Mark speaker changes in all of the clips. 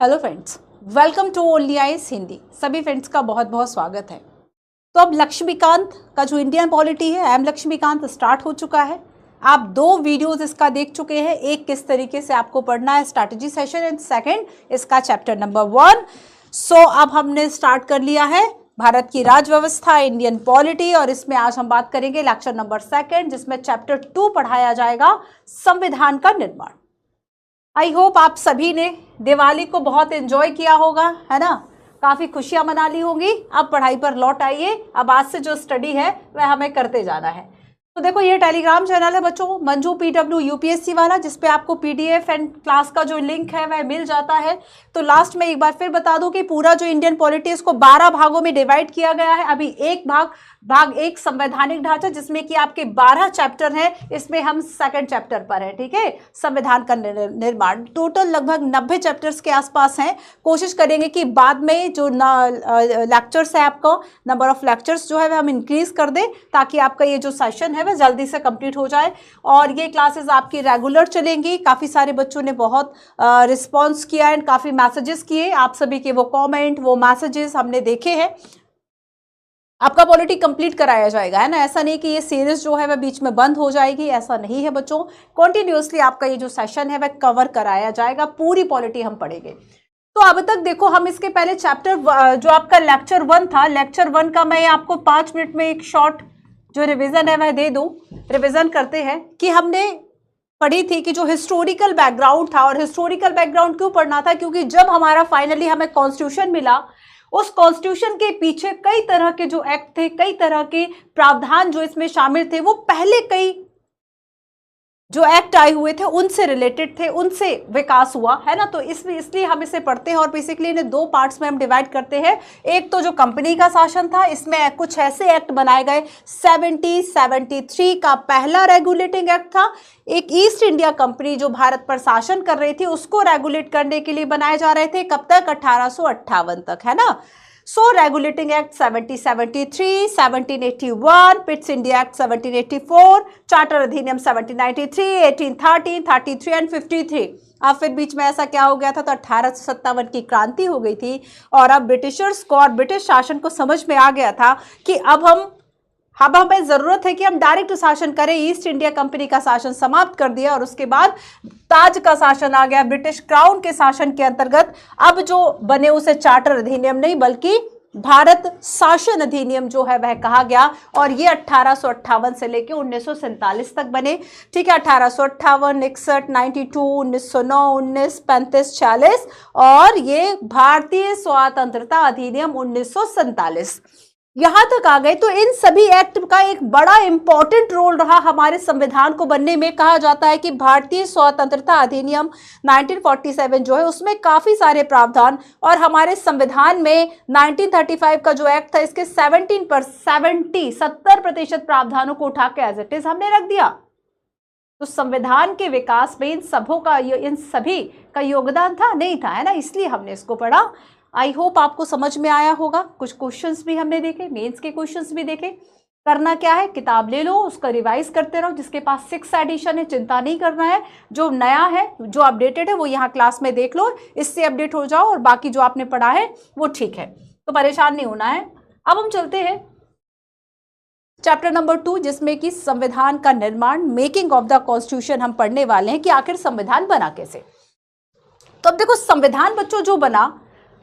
Speaker 1: Hello friends, welcome to only eyes Hindi. सभी friends का बहुत बहुत स्वागत है। तो अब लक्ष्मीकांत का जो इंडियन पॉलिटी है, एम लक्ष्मीकांत स्टार्ट हो चुका है। आप 2 वीडियोस इसका देख चुके हैं, एक किस तरीके से आपको पढ़ना है स्ट्रैटेजी सेशन, एंड सेकंड इसका चैप्टर नंबर 1। सो अब हमने स्टार्ट कर लिया है भारत की राज व्यवस्था, इंडियन पॉलिटी, और इसमें आज हम बात करेंगे लेक्चर नंबर 2 जिसमें चैप्टर 2 पढ़ाया जाएगा, संविधान का निर्माण। आई होप आप सभी ने दिवाली को बहुत एंजॉय किया होगा, है ना, काफ़ी खुशियां मना ली होंगी। अब पढ़ाई पर लौट आइए। अब आज से जो स्टडी है वह हमें करते जाना है। तो देखो, ये टेलीग्राम चैनल है बच्चों, मंजू PW UPSC वाला, जिसपे आपको PDF एंड क्लास का जो लिंक है वह मिल जाता है। तो लास्ट में एक बार फिर बता दूं कि पूरा जो इंडियन पॉलिटी इसको 12 भागों में डिवाइड किया गया है। अभी एक भाग एक संवैधानिक ढांचा, जिसमें कि आपके 12 चैप्टर हैं। इसमें हम 2nd चैप्टर पर है, ठीक है, संविधान का निर्माण। टोटल लगभग 90 चैप्टर्स के आसपास हैं। कोशिश करेंगे कि बाद में जो लेक्चर्स है, आपको नंबर ऑफ लेक्चर्स जो है वह हम इंक्रीज कर दें, ताकि आपका ये जो सेशन है वह जल्दी से कंप्लीट हो जाए। और ये क्लासेस आपकी रेगुलर चलेंगी। काफ़ी सारे बच्चों ने बहुत रिस्पॉन्स किया एंड काफ़ी मैसेजेस किए। आप सभी के वो कमेंट, वो मैसेजेस हमने देखे हैं। आपका पॉलिटी कंप्लीट कराया जाएगा, है ना। ऐसा नहीं कि ये सीरीज जो है वह बीच में बंद हो जाएगी, ऐसा नहीं है बच्चों। कंटिन्यूअसली आपका ये जो सेशन है वह कवर कराया जाएगा, पूरी पॉलिटी हम पढ़ेंगे। तो अब तक देखो, हम इसके पहले चैप्टर जो आपका लेक्चर 1 था, लेक्चर 1 का मैं आपको 5 मिनट में एक शॉर्ट जो रिवीजन है वह दे दूं। रिवीजन करते हैं कि हमने पढ़ी थी कि जो हिस्टोरिकल बैकग्राउंड था, और हिस्टोरिकल बैकग्राउंड क्यों पढ़ना था, क्योंकि जब हमारा फाइनली हमें कॉन्स्टिट्यूशन मिला, उस कॉन्स्टिट्यूशन के पीछे कई तरह के जो एक्ट थे, कई तरह के प्रावधान जो इसमें शामिल थे, वो पहले कई जो एक्ट आए हुए थे उनसे रिलेटेड थे, उनसे विकास हुआ, है ना। तो इसलिए हम इसे पढ़ते हैं, और बेसिकली इन्हें 2 पार्ट्स में हम डिवाइड करते हैं। एक तो जो कंपनी का शासन था, इसमें कुछ ऐसे एक्ट बनाए गए। 1773 का पहला रेगुलेटिंग एक्ट था। एक ईस्ट इंडिया कंपनी जो भारत पर शासन कर रही थी, उसको रेगुलेट करने के लिए बनाए जा रहे थे। कब तक? 1858 तक, है ना। So regulating act 1773, 1781, Pitt's India act 1784, charter अधिनियम 1793, 1813, 33 एंड 53। अब फिर बीच में ऐसा क्या हो गया था, तो 1857 की क्रांति हो गई थी, और अब ब्रिटिशर्स को और ब्रिटिश शासन को समझ में आ गया था कि अब हमें ज़रूरत है कि हम डायरेक्ट शासन करें। ईस्ट इंडिया कंपनी का शासन समाप्त कर दिया, और उसके बाद ताज का शासन आ गया, ब्रिटिश क्राउन के शासन के अंतर्गत। अब जो बने उसे चार्टर अधिनियम नहीं, बल्कि भारत शासन अधिनियम जो है वह कहा गया, और ये 1858 से लेकर 1947 तक बने, ठीक है। 1858, 61, 92, 1909, 19, 35, 46, और ये भारतीय स्वतंत्रता अधिनियम 1947 यहां तक आ गए। तो इन सभी एक्ट का एक बड़ा इंपॉर्टेंट रोल रहा हमारे संविधान को बनने में। कहा जाता है कि भारतीय स्वतंत्रता अधिनियम 1947 जो है, उसमें काफी सारे प्रावधान, और हमारे संविधान में 1935 का जो एक्ट था, इसके 70% प्रावधानों को उठा के एज इट इज हमने रख दिया। तो संविधान के विकास में इन सभी का योगदान था, नहीं था, है ना। इसलिए हमने इसको पढ़ा। आई होप आपको समझ में आया होगा। कुछ क्वेश्चंस भी हमने देखे, मेंस के क्वेश्चंस भी देखे। करना क्या है, किताब ले लो, उसका रिवाइज करते रहो। जिसके पास 6th एडिशन है, चिंता नहीं करना है। जो नया है, जो अपडेटेड है, वो यहाँ क्लास में देख लो, इससे अपडेट हो जाओ, और बाकी जो आपने पढ़ा है वो ठीक है, तो परेशान नहीं होना है। अब हम चलते हैं चैप्टर नंबर 2, जिसमें कि संविधान का निर्माण, मेकिंग ऑफ द कॉन्स्टिट्यूशन हम पढ़ने वाले हैं कि आखिर संविधान बना कैसे। तो अब देखो, संविधान बच्चों जो बना,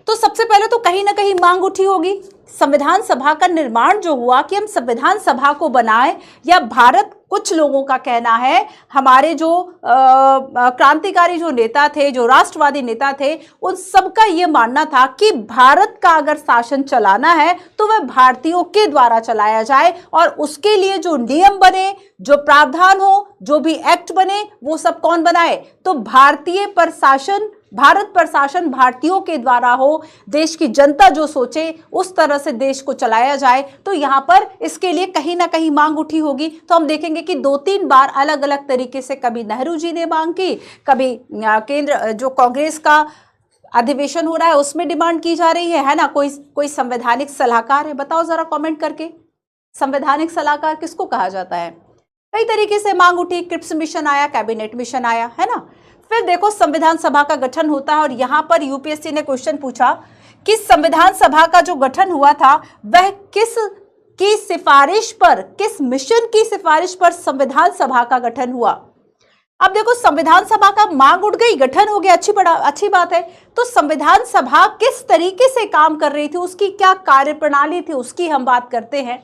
Speaker 1: तो सबसे पहले तो कहीं ना कहीं मांग उठी होगी। संविधान सभा का निर्माण जो हुआ कि हम संविधान सभा को बनाएं, या भारत, कुछ लोगों का कहना है, हमारे जो क्रांतिकारी जो नेता थे, जो राष्ट्रवादी नेता थे, उन सबका ये मानना था कि भारत का अगर शासन चलाना है तो वह भारतीयों के द्वारा चलाया जाए, और उसके लिए जो नियम बने, जो प्रावधान हो, जो भी एक्ट बने, वो सब कौन बनाए, तो भारत पर शासन भारतीयों के द्वारा हो। देश की जनता जो सोचे उस तरह से देश को चलाया जाए। तो यहाँ पर इसके लिए कहीं ना कहीं मांग उठी होगी। तो हम देखेंगे कि 2-3 बार अलग अलग तरीके से, कभी नेहरू जी ने मांग की, कभी केंद्र जो कांग्रेस का अधिवेशन हो रहा है उसमें डिमांड की जा रही है ना। कोई संवैधानिक सलाहकार है, बताओ जरा कमेंट करके, संवैधानिक सलाहकार किसको कहा जाता है। कई तरीके से मांग उठी, क्रिप्स मिशन आया, कैबिनेट मिशन आया, है ना। फिर देखो संविधान सभा का गठन होता है और यहां पर यूपीएससी ने क्वेश्चन पूछा कि संविधान सभा का जो गठन हुआ था वह किस की सिफारिश पर, किस मिशन की सिफारिश पर संविधान सभा का गठन हुआ। अब देखो संविधान सभा का मांग उठ गई, गठन हो गया, अच्छी बात है। तो संविधान सभा किस तरीके से काम कर रही थी, उसकी क्या कार्यप्रणाली थी, उसकी हम बात करते हैं।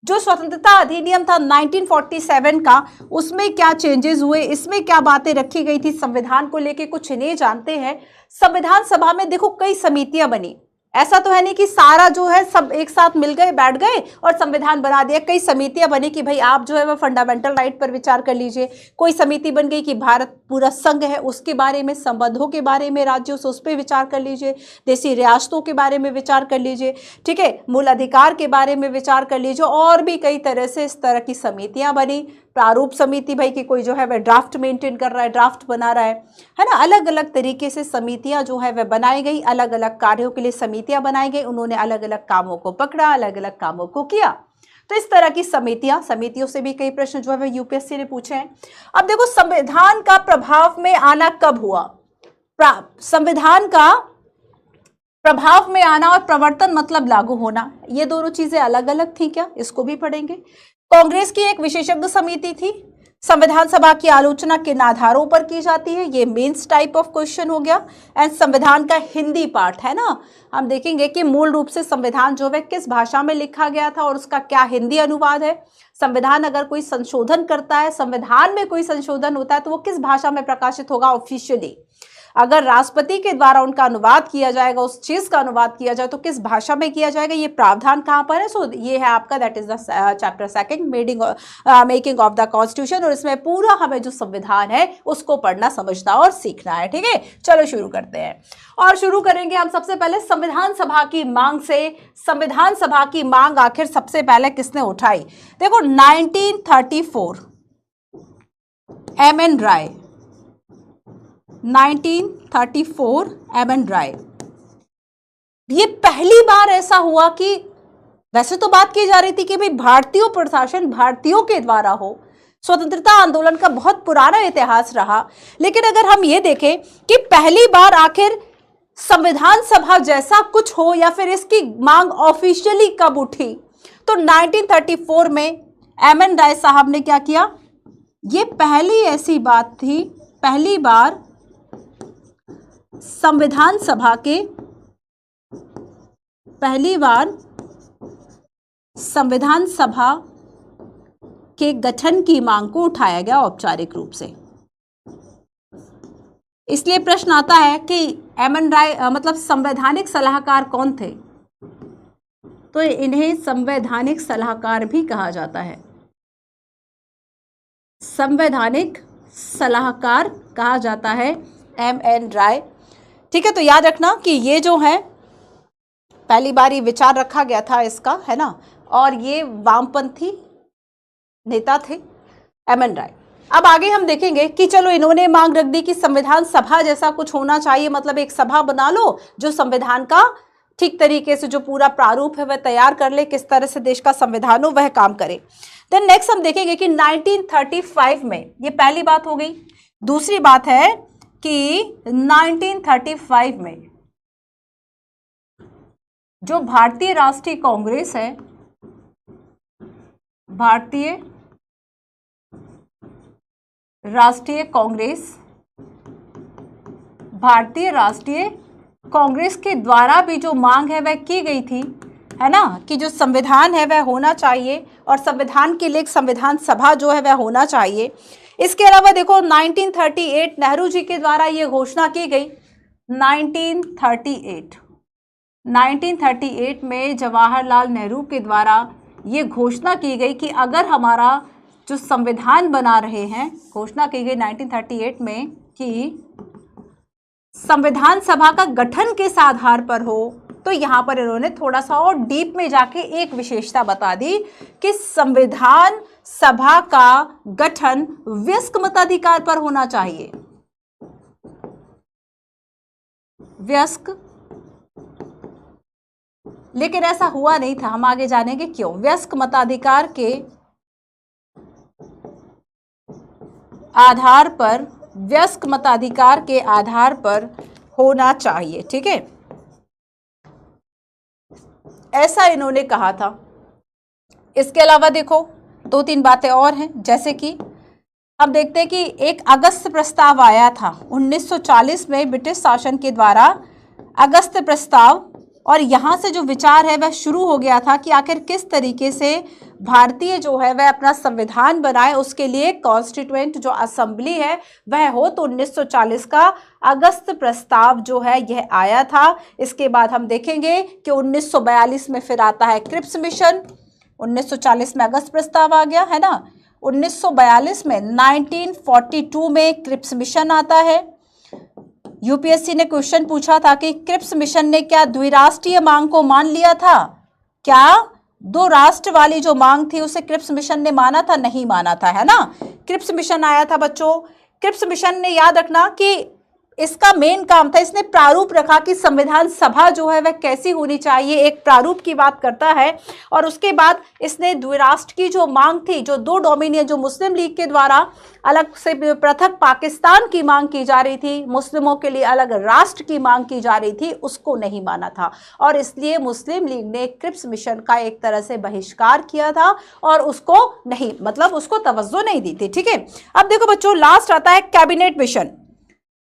Speaker 1: जो स्वतंत्रता अधिनियम था 1947 का, उसमें क्या चेंजेस हुए, इसमें क्या बातें रखी गई थी संविधान को लेके, कुछ नहीं जानते हैं। संविधान सभा में देखो कई समितियां बनी, ऐसा तो है नहीं कि सारा जो है सब एक साथ मिल गए, बैठ गए और संविधान बना दिया। कई समितियां बनी कि भाई आप जो है वो फंडामेंटल राइट पर विचार कर लीजिए। कोई समिति बन गई कि भारत पूरा संघ है उसके बारे में, संबंधों के बारे में राज्यों से उस पर विचार कर लीजिए, देशी रियासतों के बारे में विचार कर लीजिए, ठीक है, मूल अधिकार के बारे में विचार कर लीजिए, और भी कई तरह से इस तरह की समितियां बनी। प्रारूप समिति भाई कि कोई जो है वह ड्राफ्ट मेंटेन कर रहा है, ड्राफ्ट बना रहा है ना। अलग अलग तरीके से समितियां जो है वह बनाई गई, अलग अलग कार्यों के लिए समितियां बनाई गई, उन्होंने अलग अलग कामों को पकड़ा, अलग अलग कामों को किया। तो इस तरह की समितियों से भी कई प्रश्न जो है वह यूपीएससी ने पूछे हैं। अब देखो संविधान का प्रभाव में आना कब हुआ। संविधान का प्रभाव में आना और प्रवर्तन मतलब लागू होना, ये दोनों चीजें अलग अलग थी क्या, इसको भी पढ़ेंगे। कांग्रेस की एक विशेषज्ञ समिति थी। संविधान सभा की आलोचना किन आधारों पर की जाती है, ये मेंस टाइप ऑफ क्वेश्चन हो गया। एंड संविधान का हिंदी पार्ट है ना, हम देखेंगे कि मूल रूप से संविधान जो है किस भाषा में लिखा गया था और उसका क्या हिंदी अनुवाद है। संविधान अगर कोई संशोधन करता है, संविधान में कोई संशोधन होता है तो वो किस भाषा में प्रकाशित होगा ऑफिशियली। अगर राष्ट्रपति के द्वारा उनका अनुवाद किया जाएगा, उस चीज का अनुवाद किया जाए तो किस भाषा में किया जाएगा, ये प्रावधान कहां पर है। सो ये है आपका, that is the chapter 2 making of the constitution, और इसमें पूरा हमें जो संविधान है उसको पढ़ना, समझना और सीखना है। ठीक है, चलो शुरू करते हैं। और शुरू करेंगे हम सबसे पहले संविधान सभा की मांग से। संविधान सभा की मांग आखिर सबसे पहले किसने उठाई। देखो 1934 एम.एन. राय, 1934 एम.एन. राय। ये पहली बार ऐसा हुआ कि वैसे तो बात की जा रही थी कि भाई भारतीय प्रशासन भारतीयों के द्वारा हो, स्वतंत्रता आंदोलन का बहुत पुराना इतिहास रहा, लेकिन अगर हम ये देखें कि पहली बार आखिर संविधान सभा जैसा कुछ हो या फिर इसकी मांग ऑफिशियली कब उठी, तो 1934 में एम.एन. राय साहब ने क्या किया। ये पहली ऐसी बात थी, पहली बार संविधान सभा के, पहली बार संविधान सभा के गठन की मांग को उठाया गया औपचारिक रूप से। इसलिए प्रश्न आता है कि एम.एन. राय मतलब संवैधानिक सलाहकार कौन थे, तो इन्हें संवैधानिक सलाहकार भी कहा जाता है, संवैधानिक सलाहकार कहा जाता है एम.एन. राय। ठीक है, तो याद रखना कि ये जो है पहली बार ये विचार रखा गया था इसका, है ना, और ये वामपंथी नेता थे एम.एन. राय। अब आगे हम देखेंगे कि चलो इन्होंने मांग रख दी कि संविधान सभा जैसा कुछ होना चाहिए, मतलब एक सभा बना लो जो संविधान का ठीक तरीके से जो पूरा प्रारूप है वह तैयार कर ले, किस तरह से देश का संविधान हो वह काम करे। देन नेक्स्ट हम देखेंगे कि 1935 में ये पहली बात हो गई। दूसरी बात है कि 1935 में जो भारतीय राष्ट्रीय कांग्रेस है, भारतीय राष्ट्रीय कांग्रेस, भारतीय राष्ट्रीय कांग्रेस के द्वारा भी जो मांग है वह की गई थी, है ना, कि जो संविधान है वह होना चाहिए और संविधान के लिए एक संविधान सभा जो है वह होना चाहिए। इसके अलावा देखो 1938 नेहरू जी के द्वारा ये घोषणा की गई। 1938 में जवाहरलाल नेहरू के द्वारा ये घोषणा की गई कि अगर हमारा जो संविधान बना रहे हैं, घोषणा की गई 1938 में कि संविधान सभा का गठन किस आधार पर हो, तो यहां पर इन्होंने थोड़ा सा और डीप में जाके एक विशेषता बता दी कि संविधान सभा का गठन वयस्क मताधिकार पर होना चाहिए। वयस्क, लेकिन ऐसा हुआ नहीं था, हम आगे जानेंगे क्यों। वयस्क मताधिकार के आधार पर वयस्क मताधिकार के आधार पर होना चाहिए। ठीक है, ऐसा इन्होंने कहा था। इसके अलावा देखो 2-3 बातें और हैं, जैसे कि अब देखते हैं कि एक अगस्त प्रस्ताव आया था 1940 में ब्रिटिश शासन के द्वारा, अगस्त प्रस्ताव। और यहाँ से जो विचार है वह शुरू हो गया था कि आखिर किस तरीके से भारतीय जो है वह अपना संविधान बनाए, उसके लिए कॉन्स्टिट्यूएंट जो असेंबली है वह हो। तो 1940 का अगस्त प्रस्ताव जो है यह आया था। इसके बाद हम देखेंगे कि 1942 में फिर आता है क्रिप्स मिशन। 1940 में अगस्त प्रस्ताव आ गया है ना, 1942 में 1942 में क्रिप्स मिशन आता है। यूपीएससी ने क्वेश्चन पूछा था कि क्रिप्स मिशन ने क्या द्विराष्ट्रीय मांग को मान लिया था? क्या दो राष्ट्र वाली जो मांग थी उसे क्रिप्स मिशन ने माना था? नहीं माना था, है ना। क्रिप्स मिशन आया था बच्चों। क्रिप्स मिशन ने, याद रखना कि इसका मेन काम था, इसने प्रारूप रखा कि संविधान सभा जो है वह कैसी होनी चाहिए, एक प्रारूप की बात करता है। और उसके बाद इसने द्विराष्ट्र की जो मांग थी, जो दो डोमिनियन, जो मुस्लिम लीग के द्वारा अलग से पृथक पाकिस्तान की मांग की जा रही थी, मुस्लिमों के लिए अलग राष्ट्र की मांग की जा रही थी, उसको नहीं माना था। और इसलिए मुस्लिम लीग ने क्रिप्स मिशन का एक तरह से बहिष्कार किया था और उसको नहीं, मतलब उसको तवज्जो नहीं दी थी। ठीक है, अब देखो बच्चों, लास्ट आता है कैबिनेट मिशन।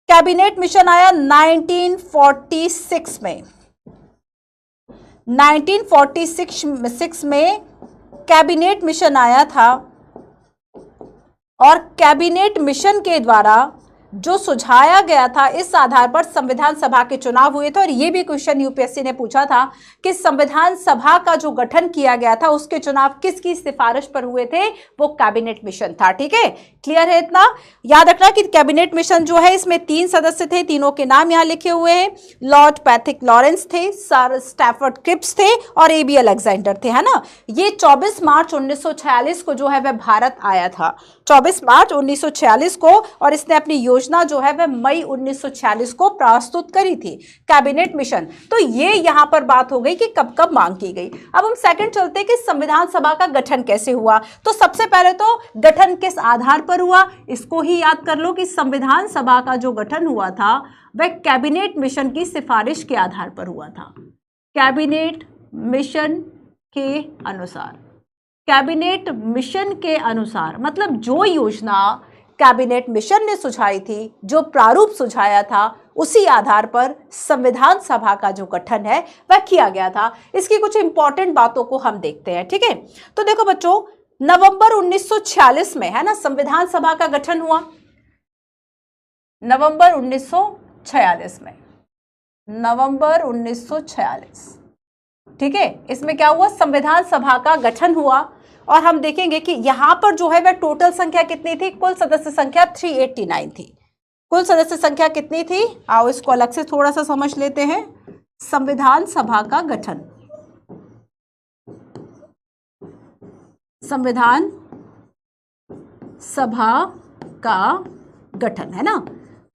Speaker 1: कैबिनेट मिशन आया 1946 में। 1946 में कैबिनेट मिशन आया था और कैबिनेट मिशन के द्वारा जो सुझाया गया था, इस आधार पर संविधान सभा के चुनाव हुए थे। और ये भी क्वेश्चन यूपीएससी ने पूछा था कि संविधान सभा का जो गठन किया गया था उसके चुनाव किसकी सिफारिश पर हुए थे? वो कैबिनेट मिशन था। ठीक है, क्लियर है इतना? याद रखना कि कैबिनेट मिशन जो है इसमें 3 सदस्य थे, तीनों के नाम यहाँ लिखे हुए हैं। लॉर्ड पैथिक लॉरेंस थे, सर स्टैफर्ड क्रिप्स थे और एबी अलेक्जेंडर थे, है ना। ये 24 मार्च 1946 को जो है वह भारत आया था, 24 मार्च 1946 को। और इसने अपनी योजना जो है वह मई 1946 को प्रस्तुत करी थी, कैबिनेट मिशन। तो ये यहां पर बात हो गई कि कब कब मांग की गई। अब हम सेकंड चलते हैं कि संविधान सभा का गठन कैसे हुआ। तो सबसे पहले तो गठन किस आधार पर हुआ, इसको ही याद कर लो कि संविधान सभा का जो गठन हुआ था वह कैबिनेट मिशन की सिफारिश के आधार पर हुआ था। कैबिनेट मिशन के अनुसार, कैबिनेट मिशन के अनुसार मतलब जो योजना कैबिनेट मिशन ने सुझाई थी, जो प्रारूप सुझाया था, उसी आधार पर संविधान सभा का जो गठन है वह किया गया था। इसकी कुछ इंपॉर्टेंट बातों को हम देखते हैं। ठीक है, तो देखो बच्चों, नवंबर 1946 में, है ना, संविधान सभा का गठन हुआ। नवंबर 1946 में, नवंबर 1946, ठीक है, इसमें क्या हुआ? संविधान सभा का गठन हुआ। और हम देखेंगे कि यहां पर जो है वह टोटल संख्या कितनी थी? कुल सदस्य संख्या 389 थी। कुल सदस्य संख्या कितनी थी? आओ इसको अलग से थोड़ा सा समझ लेते हैं। संविधान सभा का गठन, संविधान सभा का गठन, है ना।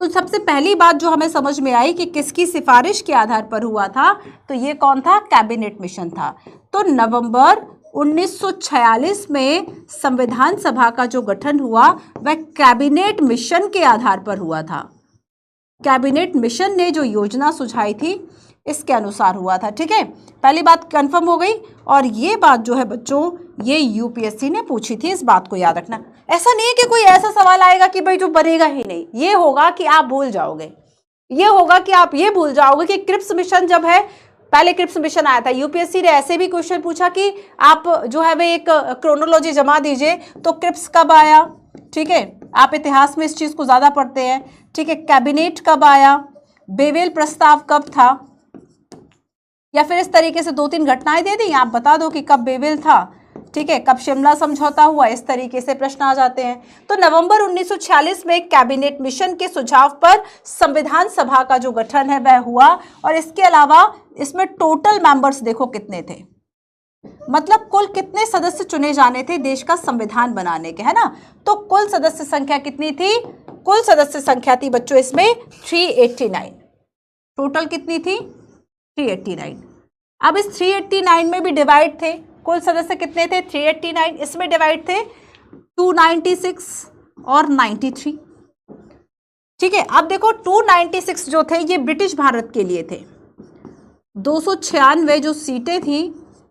Speaker 1: तो सबसे पहली बात जो हमें समझ में आई कि किसकी सिफारिश के आधार पर हुआ था, तो ये कौन था? कैबिनेट मिशन था। तो नवंबर 1946 में संविधान सभा का जो गठन हुआ वह कैबिनेट मिशन के आधार पर हुआ था। कैबिनेट मिशन ने जो योजना सुझाई थी इसके अनुसार हुआ था। ठीक है, पहली बात कंफर्म हो गई। और ये बात जो है बच्चों, ये यूपीएससी ने पूछी थी, इस बात को याद रखना। ऐसा नहीं है कि कोई ऐसा सवाल आएगा कि भाई जो बनेगा ही नहीं, ये होगा कि आप भूल जाओगे, ये होगा कि आप ये भूल जाओगे कि क्रिप्स मिशन जब है, पहले क्रिप्स मिशन आया था। यूपीएससी ने ऐसे भी क्वेश्चन पूछा कि आप जो है वे एक क्रोनोलॉजी जमा दीजिए, तो क्रिप्स कब आया? ठीक है, आप इतिहास में इस चीज को ज्यादा पढ़ते हैं। ठीक है, कैबिनेट कब आया, बेवेल प्रस्ताव कब था, या फिर इस तरीके से 2-3 घटनाएं दे दी, आप बता दो कि कब बेवेल था, ठीक है, कब शिमला समझौता हुआ, इस तरीके से प्रश्न आ जाते हैं। तो नवंबर 1946 में कैबिनेट मिशन के सुझाव पर संविधान सभा का जो गठन है वह हुआ। और इसके अलावा इसमें टोटल मेंबर्स देखो कितने थे, मतलब कुल कितने सदस्य चुने जाने थे देश का संविधान बनाने के, है ना। तो कुल सदस्य संख्या कितनी थी? कुल सदस्य संख्या थी बच्चों इसमें 389। टोटल कितनी थी? 389। अब इस 389 में भी डिवाइड थे, कुल सदस्य कितने थे? 389, इसमें डिवाइड थे 296 और 93। ठीक है। अब देखो 296 जो थे ये ब्रिटिश भारत के लिए थे, 296 जो सीटें थी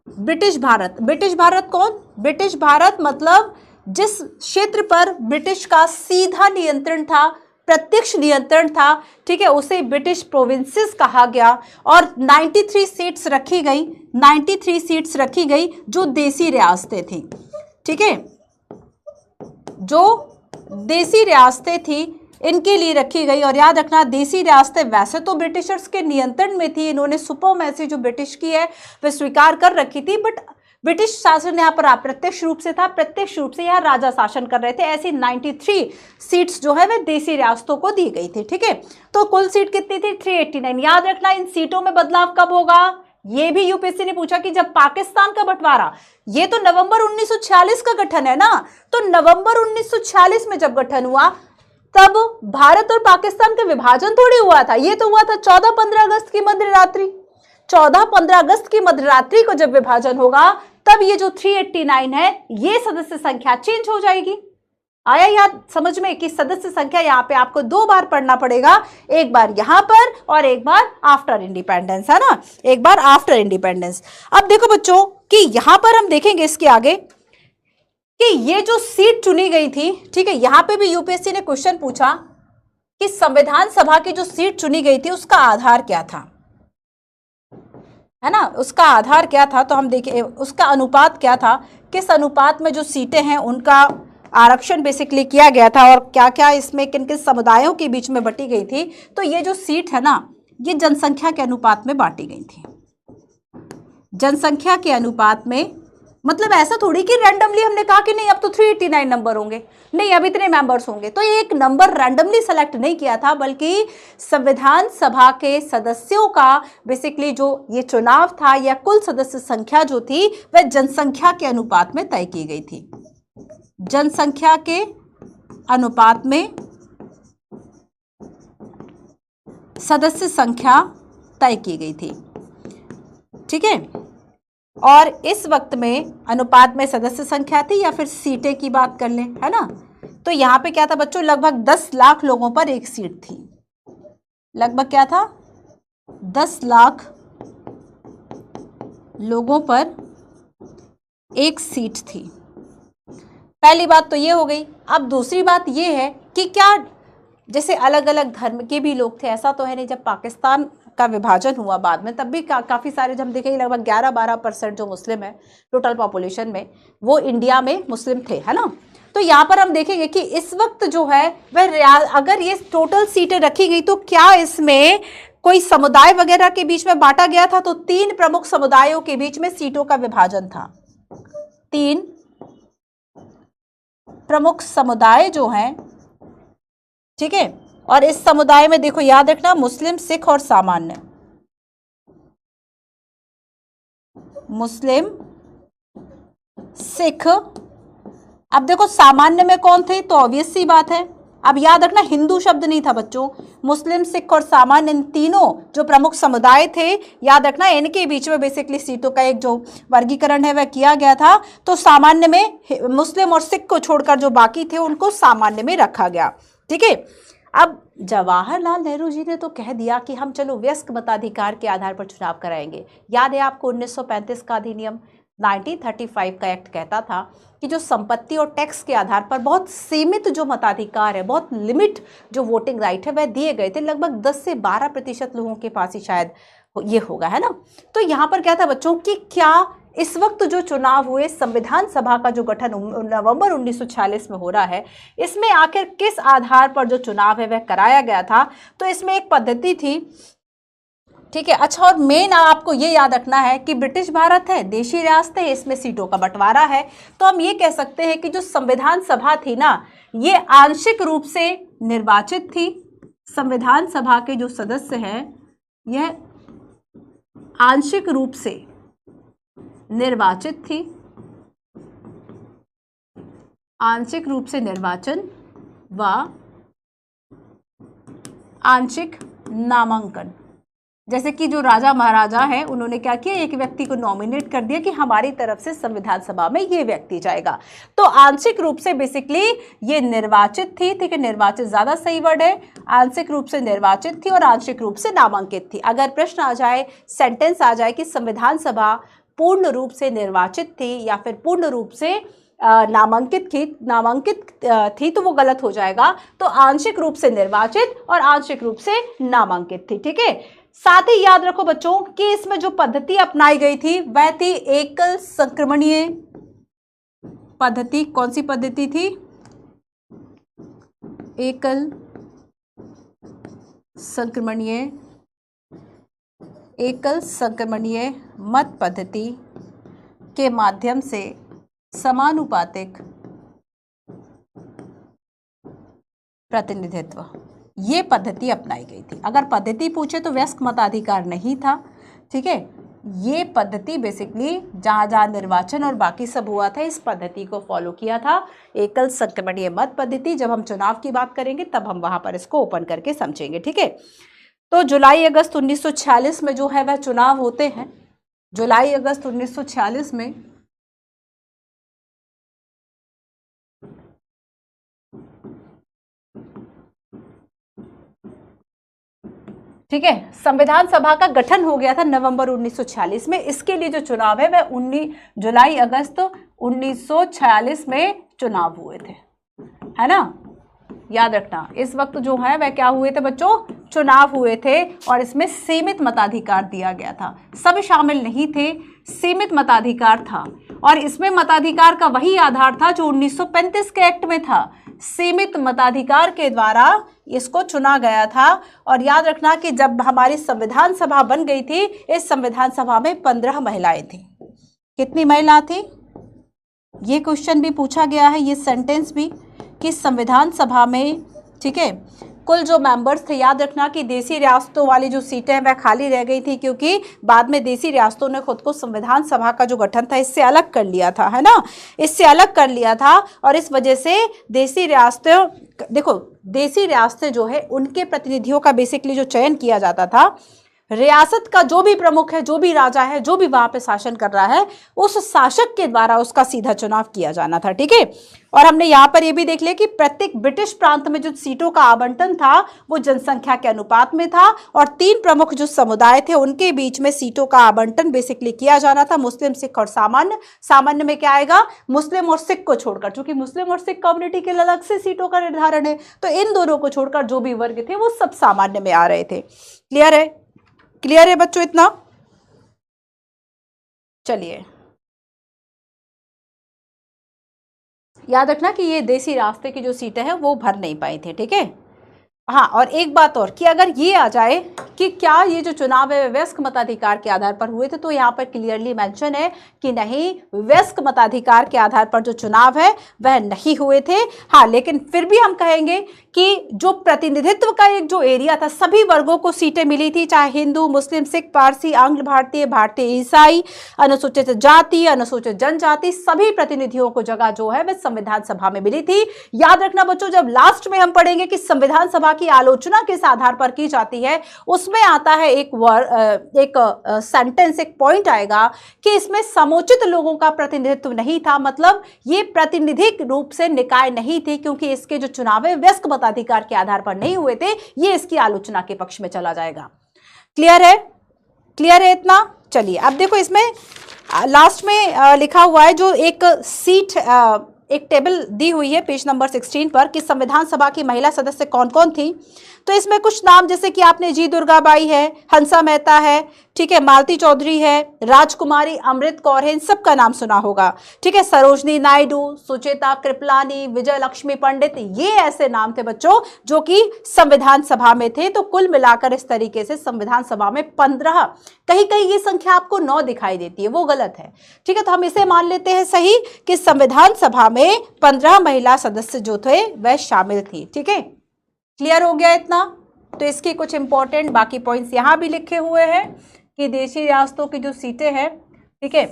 Speaker 1: ब्रिटिश भारत। ब्रिटिश भारत कौन? ब्रिटिश भारत मतलब जिस क्षेत्र पर ब्रिटिश का सीधा नियंत्रण था, प्रत्यक्ष नियंत्रण था, ठीक है, उसे ब्रिटिश प्रोविंसेस कहा गया। और 93 सीट्स रखी गई, 93 सीट्स रखी गई जो देसी रियासतें थी, ठीक है, जो देसी रियासतें थी इनके लिए रखी गई। और याद रखना देसी रियासतें वैसे तो ब्रिटिशर्स के नियंत्रण में थी, इन्होंने सुपरमैसी जो ब्रिटिश की है वह स्वीकार कर रखी थी, बट ब्रिटिश शासन यहाँ पर अप्रत्यक्ष रूप से था, प्रत्यक्ष रूप से यहाँ राजा शासन कर रहे थे। ऐसी 93 सीट्स जो है वह देसी रियासतों को दी गई थी, ठीक है। तो कुल सीट कितनी थी? 389। याद रखना इन सीटों में बदलाव कब होगा, ये भी यूपीएससी ने पूछा कि जब पाकिस्तान का बंटवारा, ये तो नवंबर 1946 का गठन है ना, तो नवंबर 1946 में जब गठन हुआ तब भारत और पाकिस्तान का विभाजन थोड़ी हुआ था, ये तो हुआ था 14-15 अगस्त की मध्य रात्रि। 14-15 अगस्त की मध्य रात्रि को जब विभाजन होगा तब ये जो 389 है ये सदस्य संख्या चेंज हो जाएगी। आया याद समझ में कि सदस्य संख्या यहाँ पे आपको 2 बार पढ़ना पड़ेगा, एक बार यहां पर और एक बार आफ्टर इंडिपेंडेंस, है ना, एक बार आफ्टर इंडिपेंडेंस। अब देखो बच्चों कि यहां पर हम देखेंगे इसके आगे कि ये जो सीट चुनी गई थी, ठीक है, यहां पे भी यूपीएससी ने क्वेश्चन पूछा कि संविधान सभा की जो सीट चुनी गई थी उसका आधार क्या था, है ना, उसका आधार क्या था। तो हम देखें उसका अनुपात क्या था, किस अनुपात में जो सीटें हैं उनका आरक्षण बेसिकली किया गया था और क्या क्या इसमें किन किन समुदायों के बीच में बटी गई थी। तो ये जो सीट है ना ये जनसंख्या के अनुपात में बांटी गई थी, जनसंख्या के अनुपात में। मतलब ऐसा थोड़ी कि रैंडमली हमने कहा कि नहीं अब तो 389 नंबर होंगे, नहीं अब इतने मेंबर्स होंगे, तो ये एक नंबर रैंडमली सेलेक्ट नहीं किया था, बल्कि संविधान सभा के सदस्यों का बेसिकली जो ये चुनाव था या कुल सदस्य संख्या जो थी वह जनसंख्या के अनुपात में तय की गई थी, जनसंख्या के अनुपात में सदस्य संख्या तय की गई थी, ठीक है। और इस वक्त में अनुपात में सदस्य संख्या थी या फिर सीटें की बात कर लें, है ना, तो यहां पे क्या था बच्चों, लगभग 10 लाख लोगों पर एक सीट थी। लगभग क्या था, 10 लाख लोगों पर एक सीट थी। पहली बात तो ये हो गई। अब दूसरी बात ये है कि क्या जैसे अलग अलग धर्म के भी लोग थे, ऐसा तो है नहीं, जब पाकिस्तान का विभाजन हुआ बाद में तब भी काफ़ी सारे, जब देखेंगे लगभग 11-12% जो मुस्लिम है टोटल पॉपुलेशन में वो इंडिया में मुस्लिम थे, है ना। तो यहाँ पर हम देखेंगे कि इस वक्त जो है वह अगर ये टोटल सीटें रखी गई तो क्या इसमें कोई समुदाय वगैरह के बीच में बांटा गया था, तो 3 प्रमुख समुदायों के बीच में सीटों का विभाजन था। 3 प्रमुख समुदाय जो हैं, ठीक है, और इस समुदाय में देखो याद रखना मुस्लिम, सिख और सामान्य। मुस्लिम, सिख। अब देखो सामान्य में कौन थे, तो ऑब्वियस सी बात है, अब याद रखना हिंदू शब्द नहीं था बच्चों, मुस्लिम, सिख और सामान्य, इन तीनों जो प्रमुख समुदाय थे, याद रखना इनके बीच में बेसिकली सीटों का एक जो वर्गीकरण है वह किया गया था। तो सामान्य में मुस्लिम और सिख को छोड़कर जो बाकी थे उनको सामान्य में रखा गया, ठीक है। अब जवाहरलाल नेहरू जी ने तो कह दिया कि हम चलो वयस्क मताधिकार के आधार पर चुनाव कराएंगे। याद है आपको 1935 का अधिनियम, 1935 का एक्ट कहता था कि जो संपत्ति और टैक्स के आधार पर बहुत सीमित जो मताधिकार है, बहुत लिमिट जो वोटिंग राइट है वह दिए गए थे। लगभग 10 से 12% लोगों के पास ही शायद ये होगा, है ना। तो यहाँ पर क्या था बच्चों कि क्या इस वक्त जो चुनाव हुए, संविधान सभा का जो गठन नवंबर 1946 में हो रहा है, इसमें आखिर किस आधार पर जो चुनाव है वह कराया गया था। तो इसमें एक पद्धति थी, ठीक है। अच्छा, और मेन आपको ये याद रखना है कि ब्रिटिश भारत है, देशी रियासत है, इसमें सीटों का बंटवारा है। तो हम ये कह सकते हैं कि जो संविधान सभा थी ना ये आंशिक रूप से निर्वाचित थी। संविधान सभा के जो सदस्य हैं यह आंशिक रूप से निर्वाचित थी, आंशिक रूप से निर्वाचन व आंशिक नामांकन, जैसे कि जो राजा महाराजा हैं उन्होंने क्या किया, एक व्यक्ति को नॉमिनेट कर दिया कि हमारी तरफ से संविधान सभा में ये व्यक्ति जाएगा। तो आंशिक रूप से बेसिकली ये निर्वाचित थी, ठीक है, निर्वाचित ज्यादा सही वर्ड है, आंशिक रूप से निर्वाचित थी और आंशिक रूप से नामांकित थी। अगर प्रश्न आ जाए, सेंटेंस आ जाए कि संविधान सभा पूर्ण रूप से निर्वाचित थी या फिर पूर्ण रूप से नामांकित थी तो वो गलत हो जाएगा। तो आंशिक रूप से निर्वाचित और आंशिक रूप से नामांकित थी, ठीक है। साथ ही याद रखो बच्चों कि इसमें जो पद्धति अपनाई गई थी वह थी एकल संक्रमणीय पद्धति। कौन सी पद्धति थी? एकल संक्रमणीय मत पद्धति के माध्यम से समानुपातिक प्रतिनिधित्व, ये पद्धति अपनाई गई थी। अगर पद्धति पूछे तो वयस्क मताधिकार नहीं था, ठीक है। ये पद्धति बेसिकली जहाँ जहाँ निर्वाचन और बाकी सब हुआ था इस पद्धति को फॉलो किया था, एकल संक्रमणीय मत पद्धति। जब हम चुनाव की बात करेंगे तब हम वहां पर इसको ओपन करके समझेंगे, ठीक है। तो जुलाई अगस्त 1946 में जो है वह चुनाव होते हैं। जुलाई अगस्त 1946 में ठीक है, संविधान सभा का गठन हो गया था नवंबर 1946 में। इसके लिए जो चुनाव है वह 19 जुलाई अगस्त 1946 में चुनाव हुए थे, है ना, याद रखना। इस वक्त जो है वह क्या हुए थे बच्चों, चुनाव हुए थे और इसमें सीमित मताधिकार दिया गया था। सब शामिल नहीं थे, सीमित मताधिकार था और इसमें मताधिकार का वही आधार था जो 1935 के एक्ट में था। सीमित मताधिकार के द्वारा इसको चुना गया था। और याद रखना कि जब हमारी संविधान सभा बन गई थी, इस संविधान सभा में 15 महिलाएं थी। कितनी महिला थी? ये क्वेश्चन भी पूछा गया है, ये सेंटेंस भी, कि संविधान सभा में, ठीक है, कुल जो मेंबर्स थे, याद रखना कि देसी रियासतों वाली जो सीटें वह खाली रह गई थी क्योंकि बाद में देसी रियासतों ने खुद को संविधान सभा का जो गठन था इससे अलग कर लिया था, है ना, इससे अलग कर लिया था। और इस वजह से देसी रियासतें, देखो देसी रियासतें जो है उनके प्रतिनिधियों का बेसिकली जो चयन किया जाता था, रियासत का जो भी प्रमुख है, जो भी राजा है, जो भी वहां पे शासन कर रहा है, उस शासक के द्वारा उसका सीधा चुनाव किया जाना था, ठीक है। और हमने यहाँ पर ये भी देख लिया कि प्रत्येक ब्रिटिश प्रांत में जो सीटों का आवंटन था वो जनसंख्या के अनुपात में था और 3 प्रमुख जो समुदाय थे उनके बीच में सीटों का आवंटन बेसिकली किया जाना था, मुस्लिम, सिख और सामान्य। सामान्य में क्या आएगा? मुस्लिम और सिख को छोड़कर, चूंकि मुस्लिम और सिख कम्युनिटी के अलग से सीटों का निर्धारण है, तो इन दोनों को छोड़कर जो भी वर्ग थे वो सब सामान्य में आ रहे थे। क्लियर है? क्लियर है बच्चों इतना? चलिए, याद रखना कि ये देसी रास्ते की जो सीटें हैं वो भर नहीं पाई थी, ठीक है। हाँ, और एक बात और कि अगर ये आ जाए कि क्या ये जो चुनाव है वयस्क मताधिकार के आधार पर हुए थे, तो यहाँ पर क्लियरली मेंशन है कि नहीं, वयस्क मताधिकार के आधार पर जो चुनाव है वह नहीं हुए थे। हाँ, लेकिन फिर भी हम कहेंगे कि जो प्रतिनिधित्व का एक जो एरिया था, सभी वर्गों को सीटें मिली थी, चाहे हिंदू, मुस्लिम, सिख, पारसी, आंग्ल भारतीय, भारतीय ईसाई, अनुसूचित जाति, अनुसूचित जनजाति, सभी प्रतिनिधियों को जगह जो है वह संविधान सभा में मिली थी। याद रखना बच्चों, जब लास्ट में हम पढ़ेंगे कि संविधान सभा की आलोचना किस आधार पर की जाती है, उसमें आता है एक सेंटेंस, एक पॉइंट आएगा कि इसमें समुचित लोगों का प्रतिनिधित्व नहीं था, मतलब ये प्रातिनिधिक रूप से निकाय नहीं थी क्योंकि इसके जो चुनाव है वयस्क मताधिकार के आधार पर नहीं हुए थे। ये इसकी आलोचना के पक्ष में चला जाएगा। क्लियर है? क्लियर है इतना? चलिए, अब देखो इसमें लास्ट में लिखा हुआ है जो एक सीट, एक टेबल दी हुई है पेज नंबर 16 पर कि संविधान सभा की महिला सदस्य कौन कौन थी। तो इसमें कुछ नाम जैसे कि आपने जी दुर्गाबाई है, हंसा मेहता है, ठीक है, मालती चौधरी है, राजकुमारी अमृत कौर है, इन सब का नाम सुना होगा, ठीक है, सरोजनी नायडू, सुचेता कृपलानी, विजय लक्ष्मी पंडित, ये ऐसे नाम थे बच्चों जो कि संविधान सभा में थे। तो कुल मिलाकर इस तरीके से संविधान सभा में 15, कहीं कहीं ये संख्या आपको 9 दिखाई देती है, वो गलत है, ठीक है। तो हम इसे मान लेते हैं सही कि संविधान सभा में 15 महिला सदस्य जो थे वह शामिल थी, ठीक है। क्लियर हो गया इतना? तो इसके कुछ इंपॉर्टेंट बाकी पॉइंट्स यहाँ भी लिखे हुए हैं कि देशी रियासतों की जो सीटें हैं, ठीक है,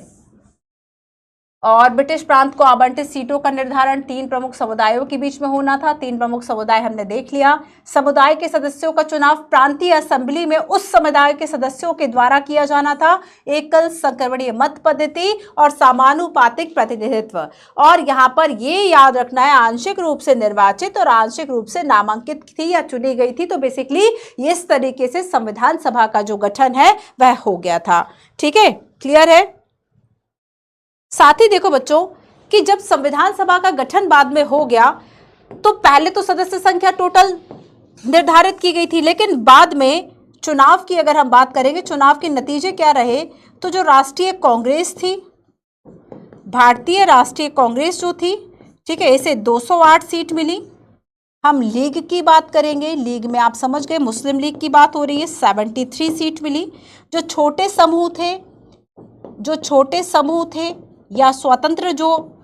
Speaker 1: और ब्रिटिश प्रांत को आवंटित सीटों का निर्धारण 3 प्रमुख समुदायों के बीच में होना था। 3 प्रमुख समुदाय हमने देख लिया। समुदाय के सदस्यों का चुनाव प्रांतीय असेंबली में उस समुदाय के सदस्यों के द्वारा किया जाना था। एकल संक्रमणीय मत पद्धति और समानुपातिक प्रतिनिधित्व। और यहाँ पर ये याद रखना है, आंशिक रूप से निर्वाचित और आंशिक रूप से नामांकित थी या चुनी गई थी। तो बेसिकली इस तरीके से संविधान सभा का जो गठन है वह हो गया था। ठीक है, क्लियर है। साथ ही देखो बच्चों कि जब संविधान सभा का गठन बाद में हो गया तो पहले तो सदस्य संख्या टोटल निर्धारित की गई थी, लेकिन बाद में चुनाव की अगर हम बात करेंगे, चुनाव के नतीजे क्या रहे, तो जो राष्ट्रीय कांग्रेस थी, भारतीय राष्ट्रीय कांग्रेस जो थी, ठीक है, इसे 208 सीट मिली। हम लीग की बात करेंगे, लीग में आप समझ गए मुस्लिम लीग की बात हो रही है, 73 सीट मिली। जो छोटे समूह थे या स्वतंत्र जो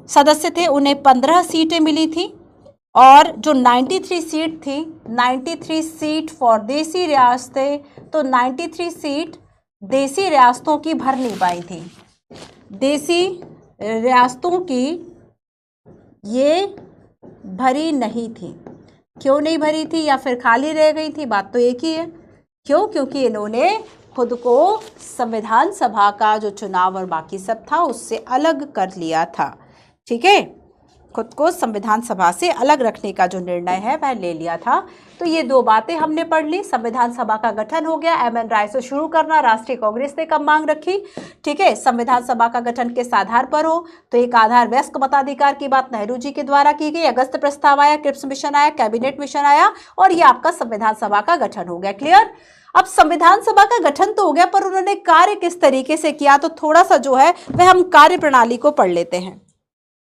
Speaker 1: सदस्य थे उन्हें 15 सीटें मिली थी। और जो 93 सीट थी, 93 सीट फॉर देसी रियासतें, तो 93 सीट देसी रियासतों की भर नहीं पाई थी। देसी रियासतों की ये भरी नहीं थी। क्यों नहीं भरी थी या फिर खाली रह गई थी, बात तो एक ही है। क्यों? क्योंकि इन्होंने खुद को संविधान सभा का जो चुनाव और बाकी सब था उससे अलग कर लिया था। ठीक है, खुद को संविधान सभा से अलग रखने का जो निर्णय है वह ले लिया था। तो ये 2 बातें हमने पढ़ ली। संविधान सभा का गठन हो गया, एम.एन. राय से शुरू करना, राष्ट्रीय कांग्रेस ने कब मांग रखी। ठीक है, संविधान सभा का गठन किस आधार पर हो, तो एक आधार वयस्क मताधिकार की बात नेहरू जी के द्वारा की गई, अगस्त प्रस्ताव आया, क्रिप्स मिशन आया, कैबिनेट मिशन आया और ये आपका संविधान सभा का गठन हो गया। क्लियर। अब संविधान सभा का गठन तो हो गया, पर उन्होंने कार्य किस तरीके से किया, तो थोड़ा सा जो है वह हम कार्य प्रणाली को पढ़ लेते हैं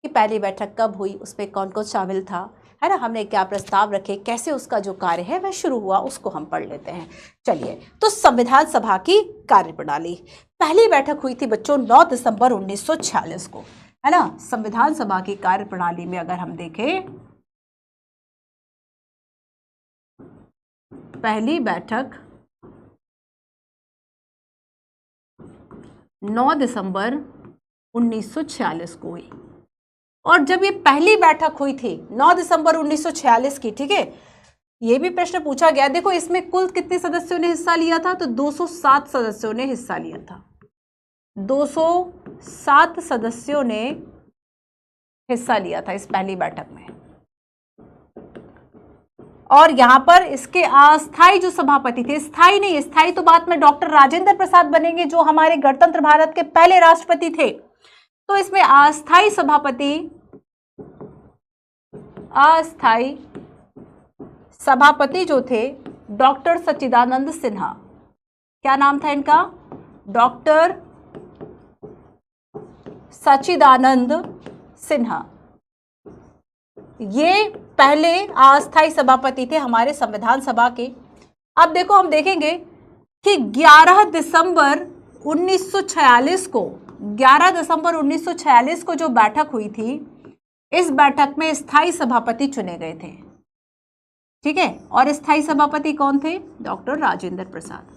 Speaker 1: कि पहली बैठक कब हुई, उसमें कौन कौन शामिल था, है ना, हमने क्या प्रस्ताव रखे, कैसे उसका जो कार्य है वह शुरू हुआ, उसको हम पढ़ लेते हैं। चलिए, तो संविधान सभा की कार्य प्रणाली, पहली बैठक हुई थी बच्चों 9 दिसंबर 1946 को, है ना। संविधान सभा की कार्य प्रणाली में अगर हम देखें, पहली बैठक 9 दिसंबर 1946 को हुई। और जब ये पहली बैठक हुई थी 9 दिसंबर 1946 की, ठीक है, ये भी प्रश्न पूछा गया। देखो इसमें कुल कितने सदस्यों ने हिस्सा लिया था, तो 207 सदस्यों ने हिस्सा लिया था। 207 सदस्यों ने हिस्सा लिया था इस पहली बैठक में। और यहां पर इसके अस्थायी जो सभापति थे, स्थायी नहीं, स्थायी तो बाद में डॉक्टर राजेंद्र प्रसाद बनेंगे जो हमारे गणतंत्र भारत के पहले राष्ट्रपति थे। तो इसमें अस्थायी सभापति जो थे डॉक्टर सच्चिदानंद सिन्हा। क्या नाम था इनका? डॉक्टर सच्चिदानंद सिन्हा। ये पहले अस्थायी सभापति थे हमारे संविधान सभा के। अब देखो हम देखेंगे कि 11 दिसंबर 1946 को जो बैठक हुई थी, इस बैठक में स्थायी सभापति चुने गए थे। ठीक है, और स्थायी सभापति कौन थे? डॉक्टर राजेंद्र प्रसाद।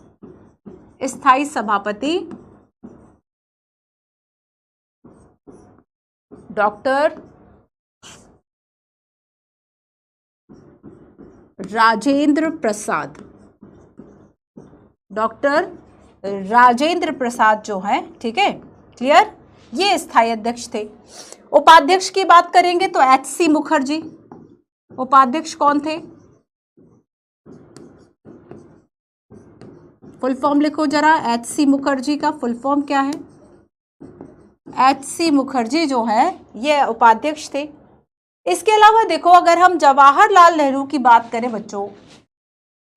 Speaker 1: स्थायी सभापति डॉक्टर राजेंद्र प्रसाद। डॉक्टर राजेंद्र प्रसाद जो है, ठीक है, क्लियर, ये स्थायी अध्यक्ष थे। उपाध्यक्ष की बात करेंगे तो एच.सी. मुखर्जी। उपाध्यक्ष कौन थे? फुल फॉर्म लिखो जरा, एच.सी. मुखर्जी का फुल फॉर्म क्या है? एच.सी. मुखर्जी जो है ये उपाध्यक्ष थे। इसके अलावा देखो अगर हम जवाहरलाल नेहरू की बात करें बच्चों,